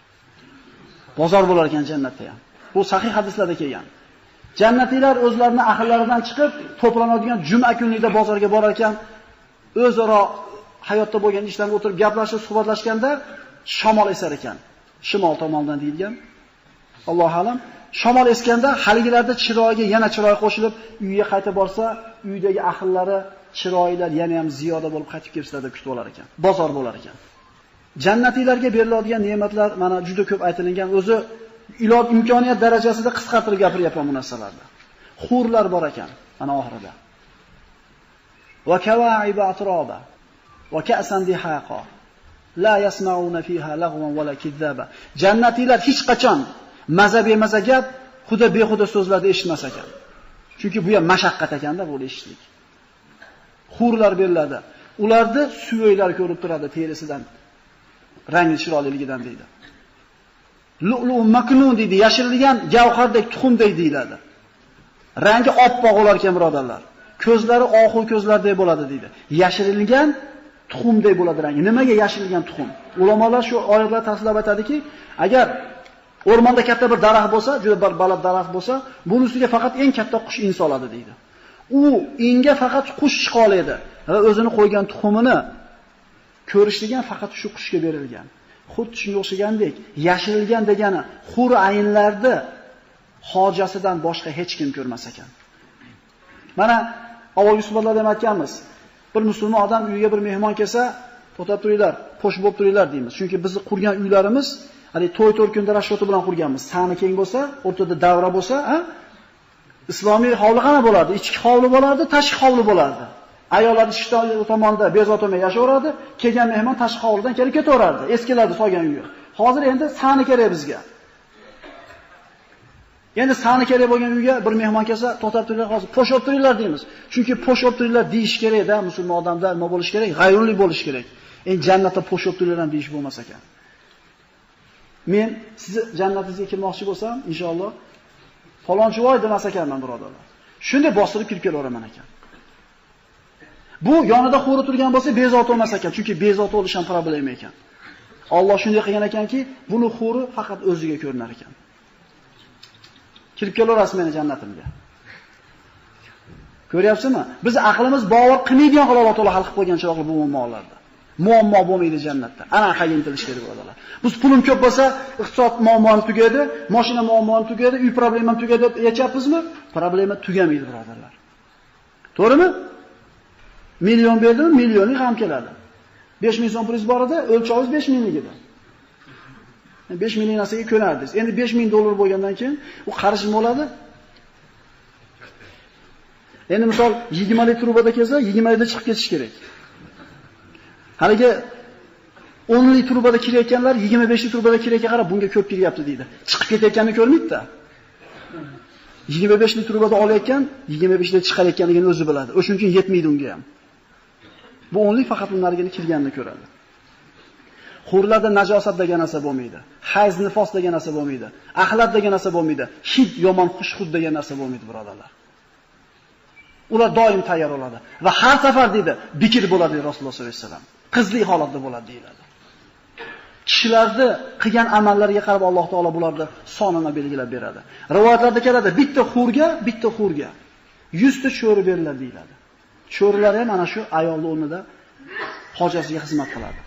Bozor bo'lar ekan jannatda ham. Bu sahih hadislarda kelgan. Jannatiylar o'zlarining ahllaridan chiqib, to'planadigan juma kunida bozorga borar ekan, o'zaro hayotda bo'lgan ishlarga o'tirib gaplashib, suhbatlashganda shamol esar ekan. Shimol tomondan deyilgan. Alloh alam. Shamol esganda haligilarda chiroyiga yana chiroy qo'shilib, uyga qaytib borsa, uydagi ahllari, chiroylar yana ham ziyoda bo'lib qaytib kelishlarda kutib olar ekan. Bozor bo'lar ekan. Jannatiylarga beriladigan ne'matlar mana juda ko'p aytilgan. O'zi iloj imkoniyat darajasida qisqartirib gapiryapman bu narsalarda. Hurlar bor ekan mana oxirida. Va kawa'iba atroba va ka'san dihaqa la yasma'una fiha lagwan wala kizaba. Jannatiylar hech qachon maza bemaza gap, xudo behuda so'zlarni eshitmas ekan. Chunki bu ham mashaqqat ekanda bu eshitlik. Hurlar beriladi. Ularda suyaklar ko'rib turadi terisidan, rangi chiroyliligidan deydi. Lu'lu maknun deydi, yashirilgan gavhardek tuxumdek deyiladi. Rangi oppoq bo'lar ekan, birodarlar. Ko'zlari oxu ko'zlardek bo'ladi deydi. Yashirilgan tuxumdek bo'ladi rangi. Nimaga yashirilgan tuxum? Ulamolar shu oyatlar tafsirlab aytadiki, agar o'rmonda katta bir daraxt bo'lsa, juda bir baland daraxt bo'lsa, buning ustiga faqat eng katta qush in soladi deydi. U inga faqat qush chiqa oladi va o'zini qo'ygan tuxumini ko'rishligan faqat shu qushga berilgan. Xuddi shunga o'xshagandek, yashirilgan degani hur aynlarni hojasidan boshqa hech kim ko'rmas ekan. Mana avvalgi suhbatlarda ham aytganmiz. Bir musulmon odam uyiga bir mehmon kelsa, to'xtab turinglar, qo'sh bo'lib turinglar deymiz. Chunki bizni qurgan uylarimiz, hali to'y kunda rashvati bilan qurganmiz. Sani keng bo'lsa, o'rtada davra bo'lsa, islomiy hovli qana bo'lardi? Ichki hovli bo'lardi, tashqi hovli bo'lardi. Ayollar ichki tomonda bezovtamay yashaveradi, kelgan mehmon tashqi hovlidan kelib ketaverardi. Eskilarni solgan uyi. Hozir endi sani kerak bizga. Endi sani kerak bo'lgan uyga bir mehmon kelsa, to'xtab turinglar, hozir po'sh olib turinglar deymiz. Chunki po'sh olib turinglar deyish kerak-da, musulmon odamda nima bo'lish kerak? G'ayrunli bo'lish kerak. Endi jannatda po'sh olib turinglar ham deyish bo'lmas ekan. Men sizni jannatingizga kirmoqchi bo'lsam, inshaalloh falonchi voy demas ekanman, birodarlar. Shunday bostirib kirib kelaveraman ekan. Bu yonida xo'ri turgan bo'lsa bezovta bo'lmas ekan, chunki bezovta bo'lish ham problem ekan. Alloh shunday qilgan ekanki, buni xo'ri faqat o'ziga ko'rinar ekan. Kirib kelaverasiz meni jannatimga. Ko'ryapsizmi? Biz aqlimiz bovar qilmaydigan Alloh taolo hal qilib qo'ygan chiroqli bu muammolarda. Muammo bo'lmaydi jannatda. Ana qayga intilish kerak bo'ladi. Biz pulim ko'p bo'lsa, iqtisod muammom tugadi, mashina muammom tugadi, uy problemam tugadi deb yechapmizmi? Problema tugamaydi, birodarlar. To'g'rimi? Million berdimi, millioni ham keladi. 5000 so'm pulingiz bor edi, o'lchovingiz 5000 ligida. 5000 lik narsaga ko'nardingiz. Endi 5000 dollar bo'lgandan keyin u qarish bo'ladi. Endi misol 20 lik trubada kelsa, 20 likda chiqib ketish kerak. Haligi 10 lik trubada kirayotganlar 25 lik trubada kirayotga qarab bunga ko'p kiryapti deydi. Chiqib ketayotganini ko'rmaydi-da. 25 lik trubada olayotgan, 25 lik chiqarayotganligini o'zi biladi. O'shuning uchun yetmaydi unga ham. Bu 10 lik faqat unlarga kirganini ko'radi. Hurlarda najosat degan narsa bo'lmaydi. Hayz nifos degan narsa bo'lmaydi. Axlat degan narsa bo'lmaydi. Hid yomon xushxud degan narsa bo'lmaydi, birodarlar. Ular doim tayyor bo'ladi va har safar deydi, bikir bo'ladi Rasululloh sollallohu alayhi vasallam. Qizlik holatda bo'ladi deyiladi. Kishilarni qilgan amallariga qarab Alloh taolo bularni sonini belgilab beradi. Rivoyatlarda keladi, bitta hurga 100 ta cho'ri beriladi deyiladi. Cho'rilar ham ana shu ayolning o'rnida hojasiga xizmat qiladi.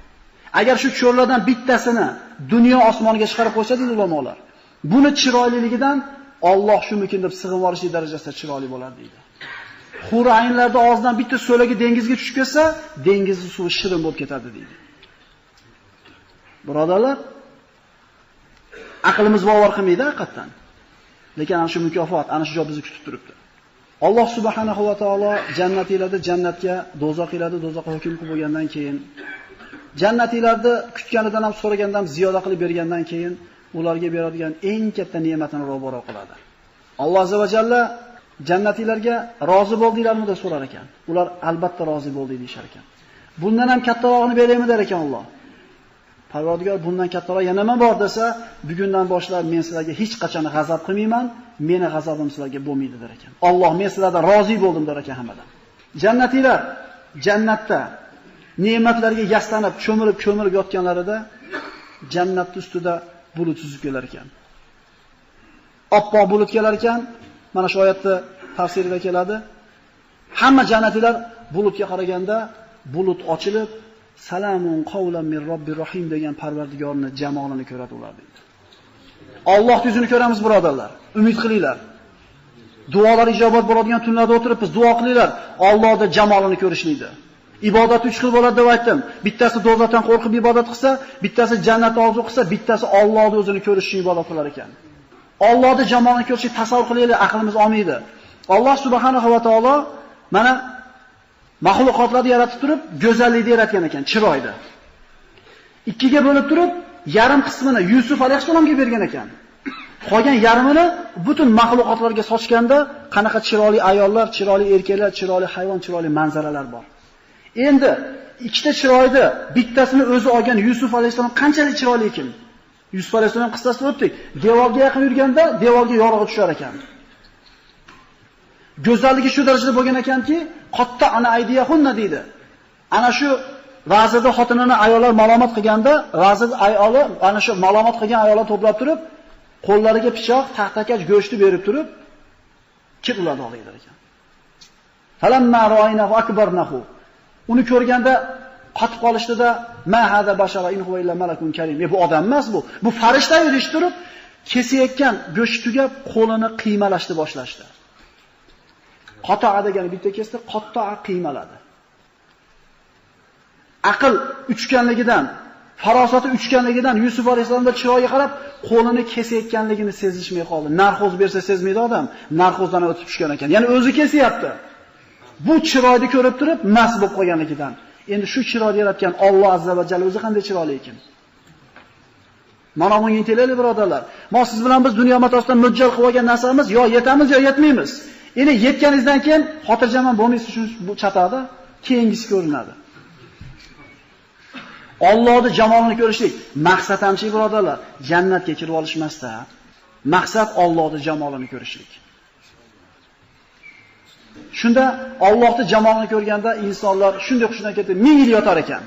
Agar shu cho'rlardan bittasini dunyo osmoniga chiqarib qo'ysa deydi ulamolar, buni chiroyliligidan Alloh shumikin deb sig'inib olishlik darajasida chiroyli bo'ladi deydi. Hur aynlarda og'zidan bitta so'lagi dengizga tushib ketsa, dengizning suvi shirin bo'lib ketadi deydi. Birodarlar, aqlimiz bavar qilmaydi haqiqatan. Lekin ana shu mukofot, ana shu joy bizni kutib turibdi. Alloh subhanahu va taolo jannatiylarni jannatga, do'zaxiylarni do'zaxga hukm qilib bo'lgandan keyin, jannatiylarni kutganidan ham so'ragandan ham ziyoda qilib bergandan keyin ularga beradigan eng katta ne'matini ro'baro qiladi. Alloh azza va jalla jannatiylarga rozi bo'ldinglarmi deb so'rar ekan. Ular albatta rozi bo'ldik deyshar ekan. Bundan ham kattarog'ini beraymi der ekan Alloh. Parvardigor bundan kattaroq yana nima bor desa, bugundan boshlab men sizlarga hech qachon g'azab qilmayman, meni g'azabim sizlarga bo'lmaydi der ekan. Alloh men sizlardan rozi bo'ldim der ekan hammadan. Jannatiylar jannatda ne'matlarga yaslanib, cho'milib yotganlarida jannatning ustida bulut suzib kelar ekan. Oppoq bulut kelar ekan. Mana shu oyatda tafsirida keladi. Hamma jannatiylar bulutga qaraganda bulut ochilib, salamun qawlan min robbir rohim degan Parvardigorning jamolini ko'radi ular deydi. Allohning yuzini ko'ramiz birodarlar. Umid qilinglar. Duolar ijobat bo'ladigan tunlarda o'tiribmiz, duo qilinglar. Allohning jamolini ko'rishlikda. Ibodat 3 xil bo'ladi deb aytdim. Bittasi do'zaxdan qo'rqib ibodat qilsa, bittasi jannat orzu qilsa, bittasi Allohning o'zini ko'rish uchun ibodat qilar ekan. Allohning jamolini ko'rishni tasavvur qilaylik, aqlimiz olmaydi. Alloh subhanahu va taolo mana mahluqotlarni yaratib turib, go'zallikni yaratgan ekan, chiroyli. Ikkiga bo'lib turib, yarim qismini Yusuf alayhissalomga bergan ekan. Qolgan yarmini butun mahluqotlarga sochganda, qanaqa chiroyli ayollar, chiroyli erkaklar, chiroyli hayvon, chiroyli manzaralar bor. Endi ikkita chiroyli bittasini o'zi olgan Yusuf alayhissalom qanchalik chiroyli ekan? Yusuf alayhissalom qissasini o'tdik. Devorga yaqin yurganda devorga yorug'i tushar ekan. Go'zalligi shu darajada bo'lgan ekanki, qotta ana aydiyahunna deydi. Ana shu va'zida xotinini ayollar malomat qilganda, va'zida ayoli ana shu malomat qilgan ayollar to'plab turib, qo'llariga pichoq, taxtakach go'shti berib turib, kim ularni olaydir ekan. Falamma ra'aynahu akbarnahu. Uni ko'rganda qotib qolishdida, ma hada bashara in huwa illa malakun karim. Bu odam emas bu. Bu farishta edi deb turib, kesayotgan go'sht tugab qo'lini qiymalashni boshlashdi. Qato'a degani bitta kesdi, qatto'a qiymaladi. Aql uchganligidan, farosati uchganligidan Yusuf alayhisolamning chiroyiga qarab, qo'lini kesayotganligini sezishmay qoldi. Narxoz bersa sezmaydi odam, narxozdan o'tib tushgan ekan. Ya'ni o'zi kesyapti. Bu chiroyni ko'rib turib, mast bo'lib qolganligidan. Endi shu chiroyni yaratgan Alloh azza va jalla o'zi qanday chiroyli ekan? Mana bunga intilaylik birodarlar. Siz bilan biz dunyo matosidan mo'ljal qilib olgan narsamiz yo yetamiz yo yetmaymiz. Endi yetganingizdan keyin xotirjam bo'lmaysiz uchun bu chatoqda keyingisi ko'rinadi. Allohning jamolini ko'rishlik maqsad hamchi birodarlar, jannatga kirib olishmasda, maqsad Allohning jamolini ko'rishlik. Shunda Allohning jamolini ko'rganda insonlar shunday xushdan ketib 1000 yil yotar ekan.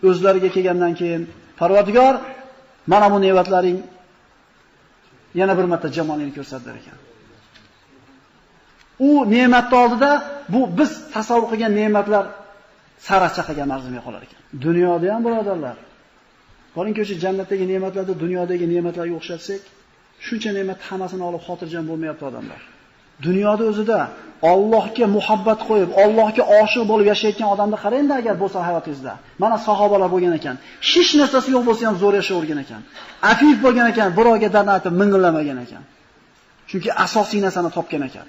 O'zlariga kelgandan keyin Parvardigor, mana bu ne'matlaring yana bir marta jamolini ko'rsatdi ekan. U ne'matning oldida bu biz tasavvur qilgan ne'matlar saracha qilgan arzimay qolar ekan. Dunyoda ham birodarlar. Boringki o'sha jannatdagi ne'matlarni dunyodagi ne'matlarga o'xshatsak, shuncha ne'mat hammasini olib xotirjam bo'lmayapti odamlar. Dunyoda o'zida Allohga muhabbat qo'yib, Allohga oshiq bo'lib yashayotgan odamni qarangda agar bo'lsa hayotingizda. Mana sahobalar bo'lgan ekan. Hech narsasi yo'q bo'lsa ham zo'r yashayvergan ekan. Afif bo'lgan ekan, birovga dardni aytib ming'illamagan ekan. Chunki asosiy narsani topgan ekan.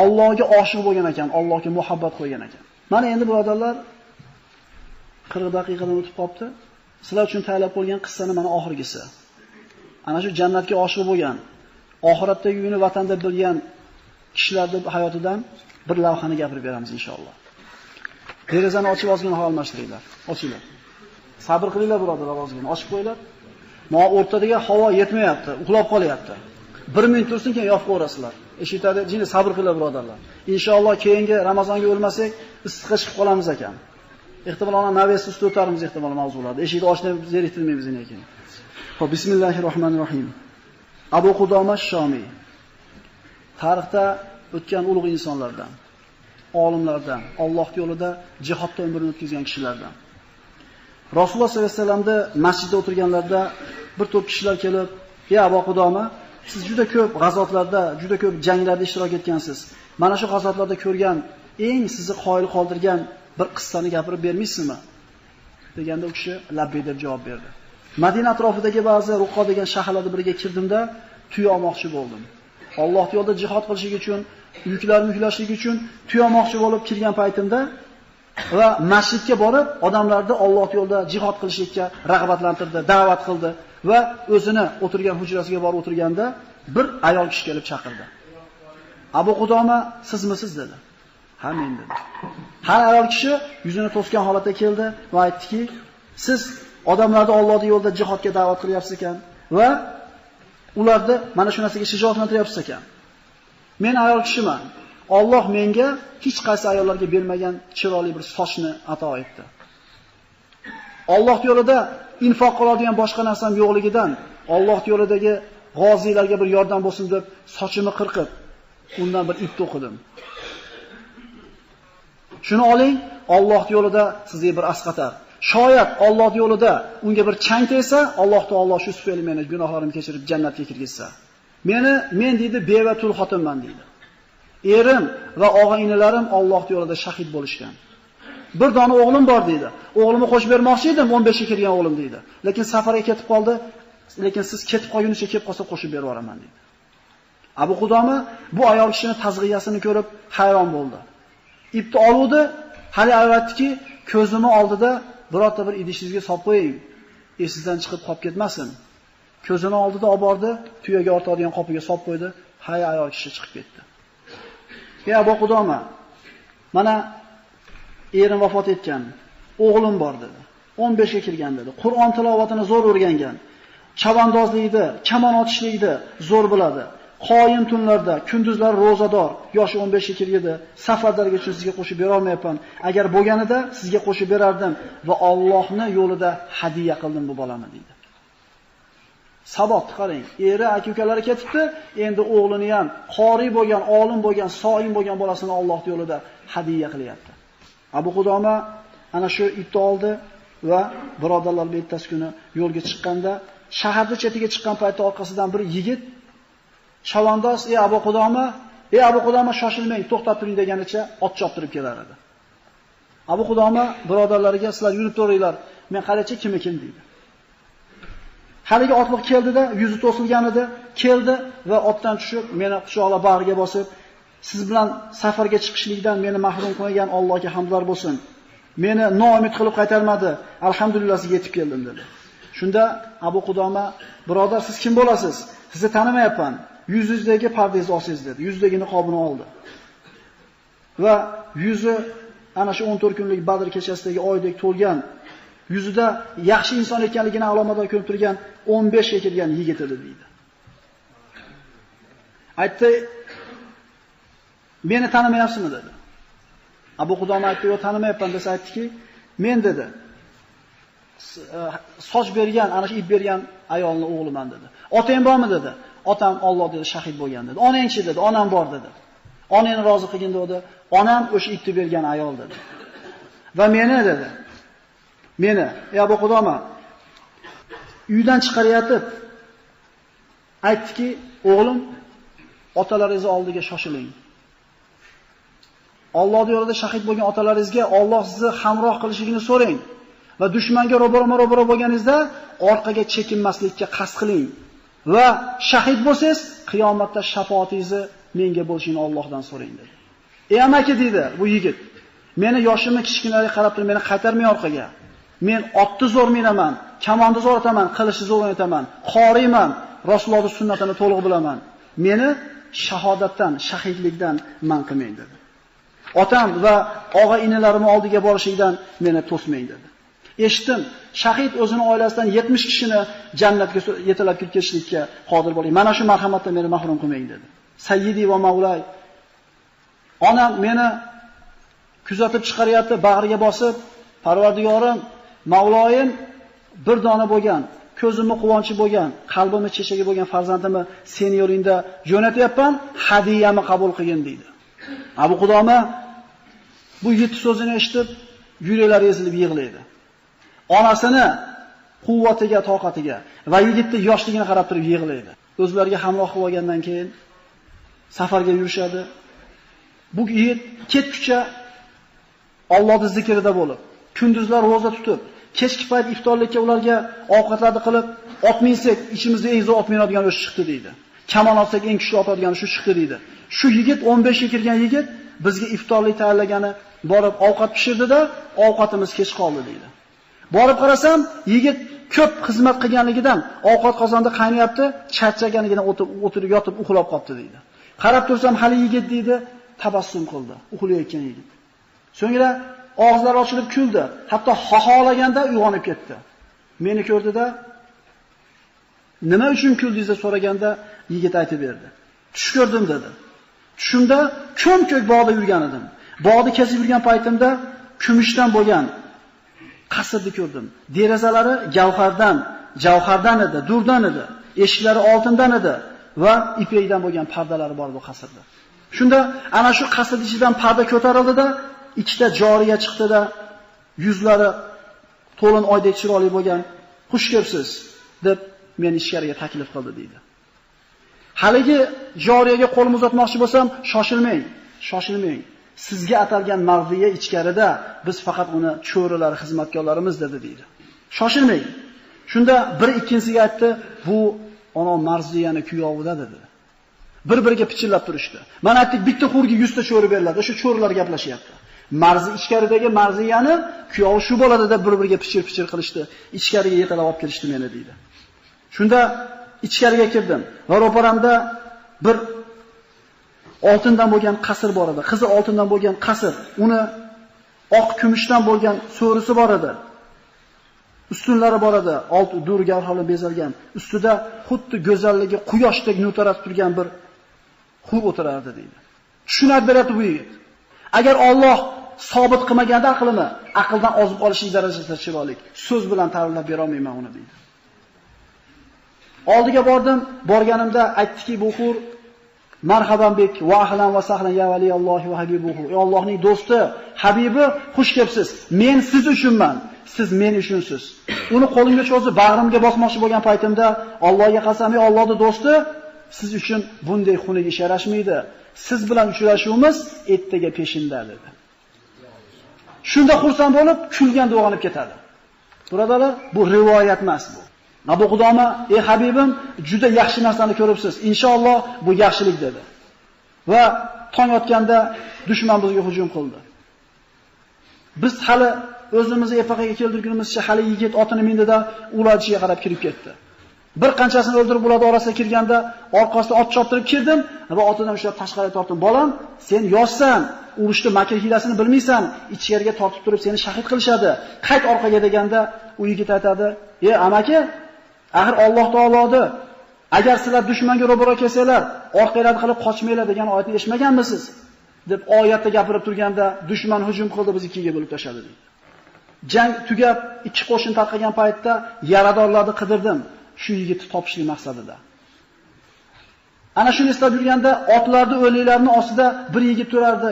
Allohga oshiq bo'lgan ekan, Allohga muhabbat qo'ygan ekan. Mana endi birodarlar 40 daqiqadan o'tib qopti. Sizlar uchun tayyorlab qo'ygan qissani mana oxirgisi. Ana shu jannatga oshiq bo'lgan, oxiratdagi uyini vatanda bilgan kishilarning hayotidan bir lavhani gapirib beramiz inshaalloh. Derazani ochib ozgina havo almashtiringlar. Ochinglar. Sabr qilinglar birodarlar, ozgina ochib qo'yinglar. Mana o'rtadagi havo yetmayapti, uxlab qolyapti. 1 minut tursin keyin yopib qo'yasizlar. Eshitadi, jini sabr qilinglar birodarlar. Inshaalloh keyingi Ramazonga o'lmasak, issiqqa chiqib qolamiz ekan. Ehtimol ona navbasi ustida o'tarmiz ehtimol mavzularda. Eshikni ochib zeriktirmaymiz lekin. Xo'p, bismillahirrohmanirrohim. Abu Qudoma Shomiy tarixda o'tgan ulug' insonlardan, olimlardan, Alloh yo'lida jihodda umrini o'tkazgan kishilardan. Rasululloh sollallohu alayhi vasallamda masjidda o'tirganlarda bir to'p kishilar kelib, "Ey Abu Qudoma, siz juda ko'p g'azotlarda, juda ko'p janglarda ishtirok etgansiz. Mana shu g'azotlarda ko'rgan eng sizni qoyil qoldirgan bir qissani gapirib bermaysizmi? Deganda u kishi labbay deb javob berdi. Madina atrofidagi ba'zi Ruqqa degan shaharlarda biriga kirdimda, tuya olmoqchi bo'ldim. Alloh yo'lida jihad qilishlik uchun, yuklarni yuklashlik uchun tuya olmoqchi bo'lib kirgan paytimda va masjidga borib, odamlarni Alloh yo'lida jihad qilishlikka rag'batlantirdi, da'vat qildi va o'zini o'tirgan hujrasiga borib o'tirganda bir ayol kishi kelib chaqirdi. Abu Qudoma, sizmisiz dedi. Ha, men dedi. Har ayol kishi yuzini to'sgan holatda keldi va aytdiki, siz odamlarni Allohning yo'lida jihodga da'vat qilyapsiz ekan va ularni mana shu narsaga shijoatlantiryapsiz ekan. Men ayol kishiman. Alloh menga hech qaysi ayollarga bermagan chiroyli bir sochni ato etdi. Alloh yo'lida infoq qiladigan boshqa narsam yo'qligidan Alloh yo'lidagi g'oziylarga bir yordam bo'lsin deb sochimni qirqib, undan bir ip to'qidim. Shuni oling, Alloh yo'lida sizga bir asqatar. Shoyat Alloh yo'lida unga bir chang tegsa, Alloh taolo shu tufayli meni gunohlarimni kechirib jannatga kirgizsa. Men deydi beva tul xotinman deydi. Erim va og'a-inilarim Alloh yo'lida shahid bo'lishgan. Bir dona o'g'lim bor deydi. O'g'limni qo'shib bermoqchi edim, 15 ga kirgan o'g'lim deydi. Lekin safarga ketib qoldi. Lekin siz ketib qolgunicha kelib qolsa qo'shib berib yuboraman deydi. Abu Qudoma bu ayol kishining tazg'iyasini ko'rib hayron bo'ldi. Ipni oluvdi, hali aytdiki, ko'zimni oldida birorta bir idishingizga solib qo'ying. Esingizdan chiqib qolib ketmasin. Ko'zini oldida olib bordi, tuyaga ortadigan qopiga solib qo'ydi. Hay ayol kishi chiqib ketdi. "Ey Abu Qudoma, mana erim vafot etgan, o'g'lim bor" dedi. 15 ga kirgan dedi. Qur'on tilovatini zo'r o'rgangan. Chavandozlikda, kamon otishlikda zo'r biladi. Qoyim tunlarda, kunduzlar ro'zador, yoshi 15 ga kirganda safarlarga uchun sizga qo'shib bera olmayapman. Agar bo'lganida sizga qo'shib berardim va Allohning yo'lida hadiya qildim bu bolani dedi. Sabot qarang, eri aka-ukalari ketibdi, endi o'g'lini ham qori bo'lgan, olim bo'lgan, so'im bo'lgan bolasini Alloh yo'lida hadiya qilyapti. Abu Qudoma ana shu ipni oldi va birodarlar bilan ertasi kuni yo'lga chiqqanda, shaharning chetiga chiqqan paytda orqasidan bir yigit chavandoz, "Ey Abu Qudoma, shoshilmang, to'xtab turing" deganicha ot choptirib kelar edi. Abu Qudoma birodarlariga, "Sizlar yurib turinglar, men qarachi kim ekan" dedi. Haligi otliq keldida, yuzi to'silgan edi, keldi va otdan tushib, meni quchoqlab bag'riga bosib, "Siz bilan safarga chiqishlikdan meni mahrum qilgan Allohga hamdlar bo'lsin. Meni noumid qilib qaytarmadi. Alhamdulillah sizga yetib keldim" dedi. Shunda Abu Qudoma, "Birodar, siz kim bo'lasiz? Sizni tanimayapman. Yuzingizdagi pardezni olsangiz" dedi. Yuzdagi niqobini oldi. Va yuzi ana shu 14 kunlik Badr kechasidagi oydek to'lgan, yuzida yaxshi inson ekanligini alomatlar ko'rib turgan 15 ga kirgan yigit edi deydi. Aytdi, "Meni tanimayapsizmi?" dedi. Abu Qudoma aytdi, "Yo'q, tanimayapman" desa aytdiki, "Men" dedi, "soch bergan, ana shu ip bergan ayolning o'g'liman" dedi. "Otang bormi?" dedi. "Otam Alloh dedi shahid bo'lgan" dedi. "Onang-chi?" dedi. "Onam bor" dedi. "Onangni rozi qilgin" dedi. "Onam o'sha ipni bergan ayol" dedi. "Va meni" dedi. "Meni, ey Abu Qudoma, uydan chiqarayotib aytdiki, o'g'lim, otalaringiz oldiga shoshiling. Alloh yo'lida shahid bo'lgan otalaringizga Alloh sizni hamroh qilishligini so'rang va dushmanga ro'baro bo'lganingizda orqaga chekinmaslikka qasd qiling va shahid bo'lsangiz, qiyomatda shafaatingizni menga bo'lishini Allohdan so'rang" dedi. "Ey amaki" dedi bu yigit, "Meni yoshimni kichkinaga qarab turib, meni qaytarmay orqaga. Men otni zo'r minaman, kamonni zo'r otaman, qilichni zo'r o'ynataman, qoriyman, Rasulullohning sunnatini to'liq bilaman. Meni shahodatdan, shahidlikdan man qilmang" dedi. "Otam va og'a-inilarim oldiga borishlikdan meni to'smang" dedi. Eshitdim, shahid o'zini oilasidan 70 kishini jannatga yetalab ketishlikka qodir bo'ling. Mana shu marhamatdan meni mahrum qilmang dedi. Sayyidi va Mavlay. Onam meni kuzatib chiqaryapti, bag'riga bosib, "Parvardigorim, Mavloyim bir dona bo'lgan, ko'zimni quvonchi bo'lgan, qalbimni chechagi bo'lgan farzandimni sen yo'lingda jo'natyapman, hadiyamni qabul qilgin" dedi. Abu Qudoma bu yigit so'zini eshitib, yuraklari ezilib yig'laydi. Onasini quvvatiga, toqatiga va yigitning yoshligini qarab turib yig'laydi. o'zlariga hamroh qilib olgandan keyin safarga yurishadi. Bu yigit ketguncha Allohning zikrida bo'lib, kunduzlar roza tutib, kechki payt iftorlikka ularga ovqatlarni qilib, ot minsek, ichimizda eng zo'r ot minadigan o'sha chiqdi deydi. Kamon olsak eng kuchli otadigan shu chiqdi deydi. Shu yigit 15 ga kirgan yigit bizga iftorlik tayyorlagani borib ovqat pishirdi-da, ovqatimiz kech qoldi deydi. Borib qarasam, yigit ko'p xizmat qilganligidan ovqat qozonda qaynayapti, charchaganidan o'tirib yotib uxlab qoldi deydi. Qarab tursam, hali yigit deydi, tabassum qildi, uxlayotgan yigit. So'ngra og'izlari ochilib kuldi, hatto xoholaganda uyg'onib ketdi. Meni ko'rdi-da, nima uchun kuldingiz deb so'raganda yigit aytib berdi. Tush ko'rdim dedi. Tushimda ko'm-ko'k bog'da yurgan edim. Bog'da kesib yurgan paytimda kumushdan bo'lgan qasrni ko'rdim. Derazalari javhardan edi, durdan edi. Eshiklari oltindan edi va ipekdan bo'lgan pardalari bor bu qasrda. Shunda ana shu qasr ichidan parda ko'tarildi-da, ikkita joriya chiqdi-da, yuzlari to'lin oydek chiroyli bo'lgan, "Xush kelibsiz" deb meni ichkariga taklif qildi deydi. Haligi joriyaga qo'lim uzatmoqchi bo'lsam, shoshilmang. Sizga atalgan marziya ichkarida, biz faqat uni cho'rilar, xizmatkorlarimiz dedi deydi. Shoshilmang. Shunda bir ikkinchisiga aytdi, "Bu ona marziyani kuyovida" dedi. Bir-biriga pichillab turishdi. Mana aytdik, bitta xurga 100 ta cho'ri beriladi. Shu cho'rilar gaplashyapti. Marzi ichkaridagi marziyani kuyovi shu bo'ladi deb bir-biriga pichir-pichir qilishdi. Ichkariga yetalab olib kelishdi meni deydi. Shunda ichkariga kirdim. Va ro'paramda bir oltindan bo'lgan qasr bor edi. Qizi oltindan bo'lgan qasr, uni oq kumushdan bo'lgan so'risi bor edi. Ustunlari bor edi, olti dur gavharli bezalgan. Ustida xuddi go'zalligi quyoshdek nutaratib turgan bir xur o'tirardi deydi. Tushunib beradi bu yigit. Agar Alloh sobit qilmaganda aqlini, aqldan ozib olishlik darajasida chiroyli. So'z bilan ta'riflab bera olmayman uni deydi. Oldiga bordim, borganimda aytdiki, bu xur marhaban bek va ahlan va sahlan ya vali Alloh va habibuhu. Ey Allohning do'sti, habibi, xush kelibsiz. Men siz uchunman, siz men uchunsiz. Uni qo'limga cho'zib bag'rimga bosmoqchi bo'lgan paytimda Allohga qasam, ey Allohning do'sti, siz uchun bunday xunuk ish yarashmaydi. Siz bilan uchrashuvimiz ertaga peshinda dedi. Shunda xursand bo'lib, kulganda uyg'onib ketadi. Birodarlar, bu rivoyat emas bu. Abu Qudoma, ey habibim, juda yaxshi narsani ko'ribsiz. Inshaalloh bu yaxshilik dedi. Va tong otganda dushman bizga hujum qildi. Biz hali o'zimizni epaqaga keltirgunimizcha hali yigit otini mindida ularchiga qarab kirib ketdi. Bir qanchasini o'ldirib ular orasiga kirganda orqasidan ot choptirib kirdim va otidan ushlab tashqariga tortdim. Bolam, sen yoshsan, urushda makr hilasini bilmaysan, ichkariga tortib turib seni shahid qilishadi. Qayt orqaga deganda u yigit aytadi: "Ey amaki, axir Alloh taolodir. Agar sizlar dushmanga ro'baro kelsanglar, orqalarni qilib qochmanglar degan oyatni eshitmaganmisiz?" deb oyatda gapirib turganda dushman hujum qildi, biz ikkiga bo'lib tashladi deydi. Jang tugab, ikki qo'shin tarqagan paytda yaradorlarni qidirdim, shu yigitni topishlik maqsadida. Ana shuni eslab yurganda otlarni o'liklarini ostida bir yigit turardi.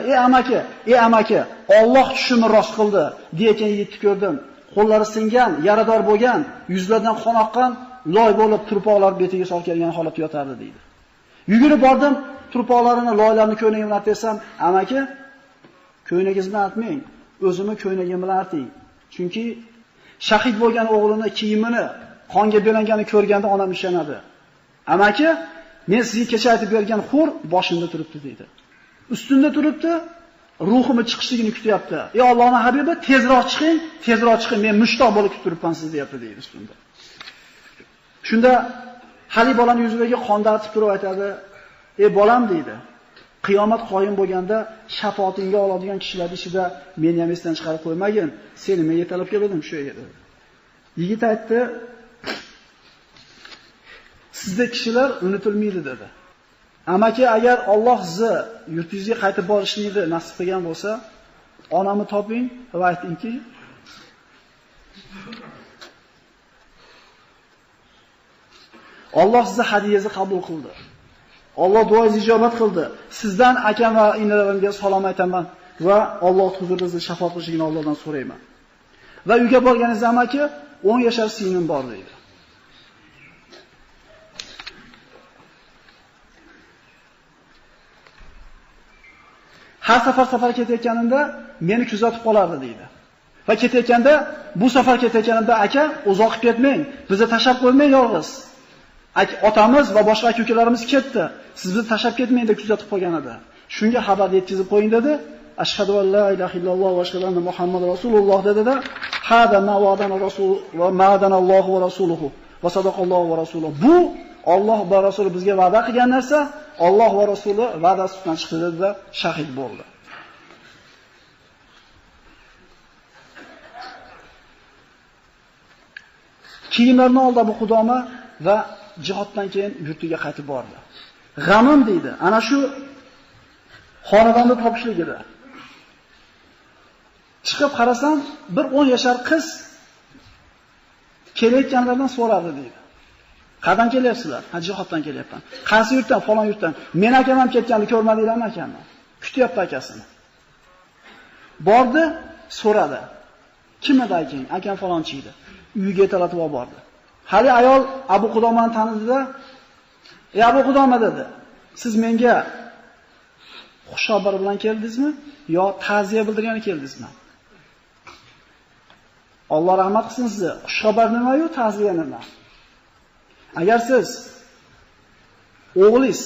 Ey amaki, Alloh tushimni rost qildi" degan yigitni ko'rdim. Qo'llari singan, yarador bo'lgan, yuzlaridan qon oqqan, loy bo'lib turpoqlar betiga solib kelgan holatda yotardi deydi. Yugurib bordim, turpoqlarini, loylarni ko'ynagim bilan artsam, "Amaki, ko'ynagingiz bilan artmang, o'zimni ko'ynagim bilan arting. Chunki shahid bo'lgan o'g'lini kiyimini qonga belanganini ko'rganda onam ishonadi. Amaki, men sizga kecha aytib bergan xur boshimda turibdi" deydi. Ustunda turibdi, ruhimni chiqishligini kutyapti. "Ey Allohning habibi, tezroq chiqing, men mushtoq bo'lib kutib turibman sizni" deyapti deydi ustunda. Shunda hali bolaning yuzidagi qonni artib turib aytadi: "Ey bolam" deydi. "Qiyomat qoyim bo'lganda shafoatingga oladigan kishilar ichida meni ham esdan chiqarib qo'ymagin. Seni men yetalab keldim shu yerga" dedi. Yigit aytdi: "Sizda kishilar unutilmaydi" dedi. "Amaki, agar Alloh sizni yurtingizga qaytib borishni nasib qilgan bo'lsa, onamni toping va aytingki, Alloh sizni hadiyangizni qabul qildi. Alloh duoingizni ijobat qildi. Sizdan akam va inalarimga salom aytaman va Alloh huzurida shafaat qilishini Allohdan so'rayman. Va uyga borganingizda amaki 10 yashar singlim bor" deydi. har safar ketayotganimda meni kuzatib qolardi deydi. Va ketayotganda, bu safar ketayotganimda aka, uzoq ketmang, bizni tashab qo'ymang yolg'iz. Otamiz va boshqa aka-ukalarimiz ketdi. Siz bizni tashab ketmang deb kuzatib qo'ygan edi. Shunga xabar yetkazib qo'ying dedi. Ashhadu an la ilaha illalloh va ashhadu anna Muhammad rasululloh dedi-da, hada ma wa'adana rasul va ma'adana Alloh va rasuluhu va sadaqallohu va rasuluhu. Bu Alloh va rasuli bizga va'da qilgan narsa, Alloh va rasuli va'dasidan chiqdi dedi-da, shahid bo'ldi. Kiyimlarni oldi Abu Qudoma va jihoddan keyin yurtiga qaytib bordi. G'amim deydi, ana shu xonadonda topishligida. Chiqib qarasam, bir 10 yashar qiz kelayotganlardan so'radi deydi. Qayerdan kelyapsizlar? Ha, jihoddan kelyapman. Qaysi yurtdan? Falon yurtdan. Men akam ham ketganini ko'rmadinglarmi akamni? Kutyapti akasini. Bordi, so'radi. Kim edi akang? Akam falonchi edi. Uyiga yetalab olib bordi. Hali ayol Abu Qudomani tanidida, "Ey Abu Qudoma" dedi. "Siz menga xushxabar bilan keldingizmi yo ta'ziya bildirgani keldingizmi?" Alloh rahmat qilsin sizni. Xushxabar nima-yu, ta'ziya nima? Agar siz o'g'lingiz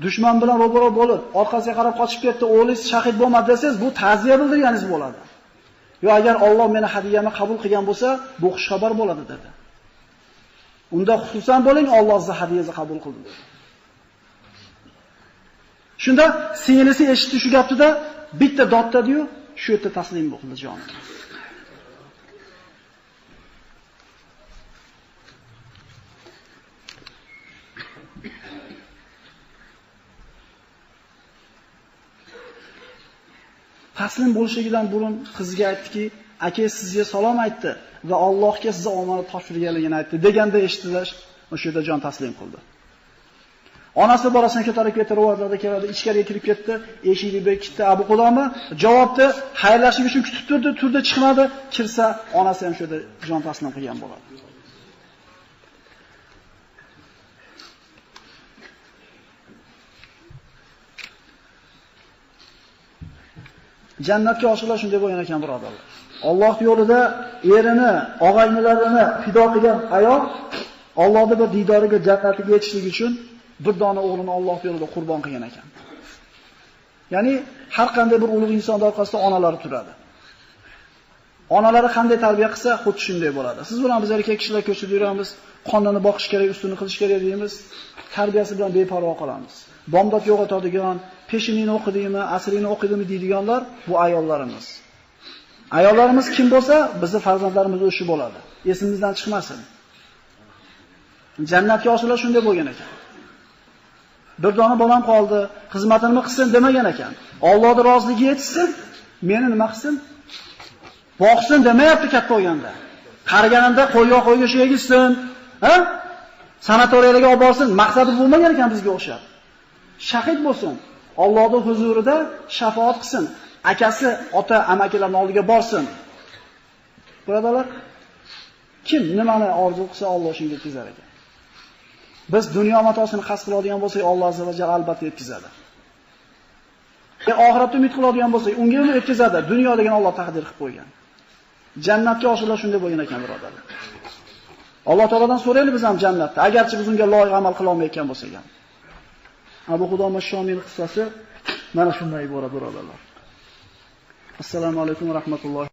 dushman bilan ro'baro bo'lib, orqasiga qarab qochib ketdi, o'g'lingiz shahid bo'lmadi desangiz, bu ta'ziya bildirganingiz bo'ladi. Yo agar Alloh meni hadiyamni qabul qilgan bo'lsa, bu xushxabar bo'ladi dedi. Unda xususan bo'ling, Alloh sizning hadiyangizni qabul qildi dedi. Shunda singlisi eshitdi shu gapni-da, bitta dodtadi-yu, shu yerda taslim bo'ldi joni. Taslim bo'lishligidan burun qizga aytdiki, "Aka sizga salom aytdi va Allohga sizni omonat topshirganligini aytdi" deganda eshitdilar, o'sha yerda jon taslim qildi. Onasi borasini ko'tarib ketdi, rivoyatlarda keladi, ichkariga kirib ketdi, eshikni bekitdi. Abu Qudoma javobni xayrlashlik uchun kutib turdi, turdi chiqmadi, kirsa onasi ham shu yerda jon taslim qilgan bo'ladi. Jannatga oshiqlar shunday bo'lgan ekan, birodarlar. Alloh yo'lida erini, og'aynilarini fido qilgan ayol Allohning bir diydoriga, jannatiga yetishlik uchun bir dona o'g'lini Alloh yo'lida qurbon qilgan ekan. Ya'ni har qanday bir ulug' inson orqasida onalari turadi. Onalari qanday tarbiya qilsa, xuddi shunday bo'ladi. Siz bilan biz erkak kishilar ko'chada yuramiz, qonini boqish kerak, ustini qilish kerak deymiz, tarbiyasi bilan beparvo qolamiz. Bomdod yo'qotadigan, peshinini o'qidimi, asrini o'qidimi deydiganlar bu ayollarimiz. Ayollarimiz kim bo'lsa, bizning farzandlarimiz o'sha bo'ladi. Esimizdan chiqmasin. Jannatga oshiqlar shunday bo'lgan ekan. Bir dona bolam qoldi, xizmatini qilsin demagan ekan. Allohning roziligi yetsin, meni nima qilsin? Boqsin demayapti katta bo'lganda. Qariganimda qo'yga shu yegizsin, ha? Sanatoriyalarga olib borsin, maqsadi bo'lmagan ekan bizga o'xshab. Shahid bo'lsin, Allohning huzurida shafaat qilsin, akasi, ota, amakilarning oldiga borsin. Birodarlar, kim nimani orzu qilsa Alloh shunga yetkazar ekan. Biz dunyo matosini qasd qiladigan bo'lsak, Alloh azza va jalla albatta yetkazadi. Oxiratni umid qiladigan bo'lsak, unga ham yetkazadi. Dunyo degan Alloh taqdir qilib qo'ygan. Jannatga oshiqlar shunday bo'lgan ekan, birodarlar. Alloh taoladan so'raylik biz ham jannatda, agarchi biz unga loyiq amal qila olmayotgan bo'lsak ham. Abu Qudoma Shomining qissasi mana shunday iborat, birodarlar. Assalomu alaykum va rahmatullohi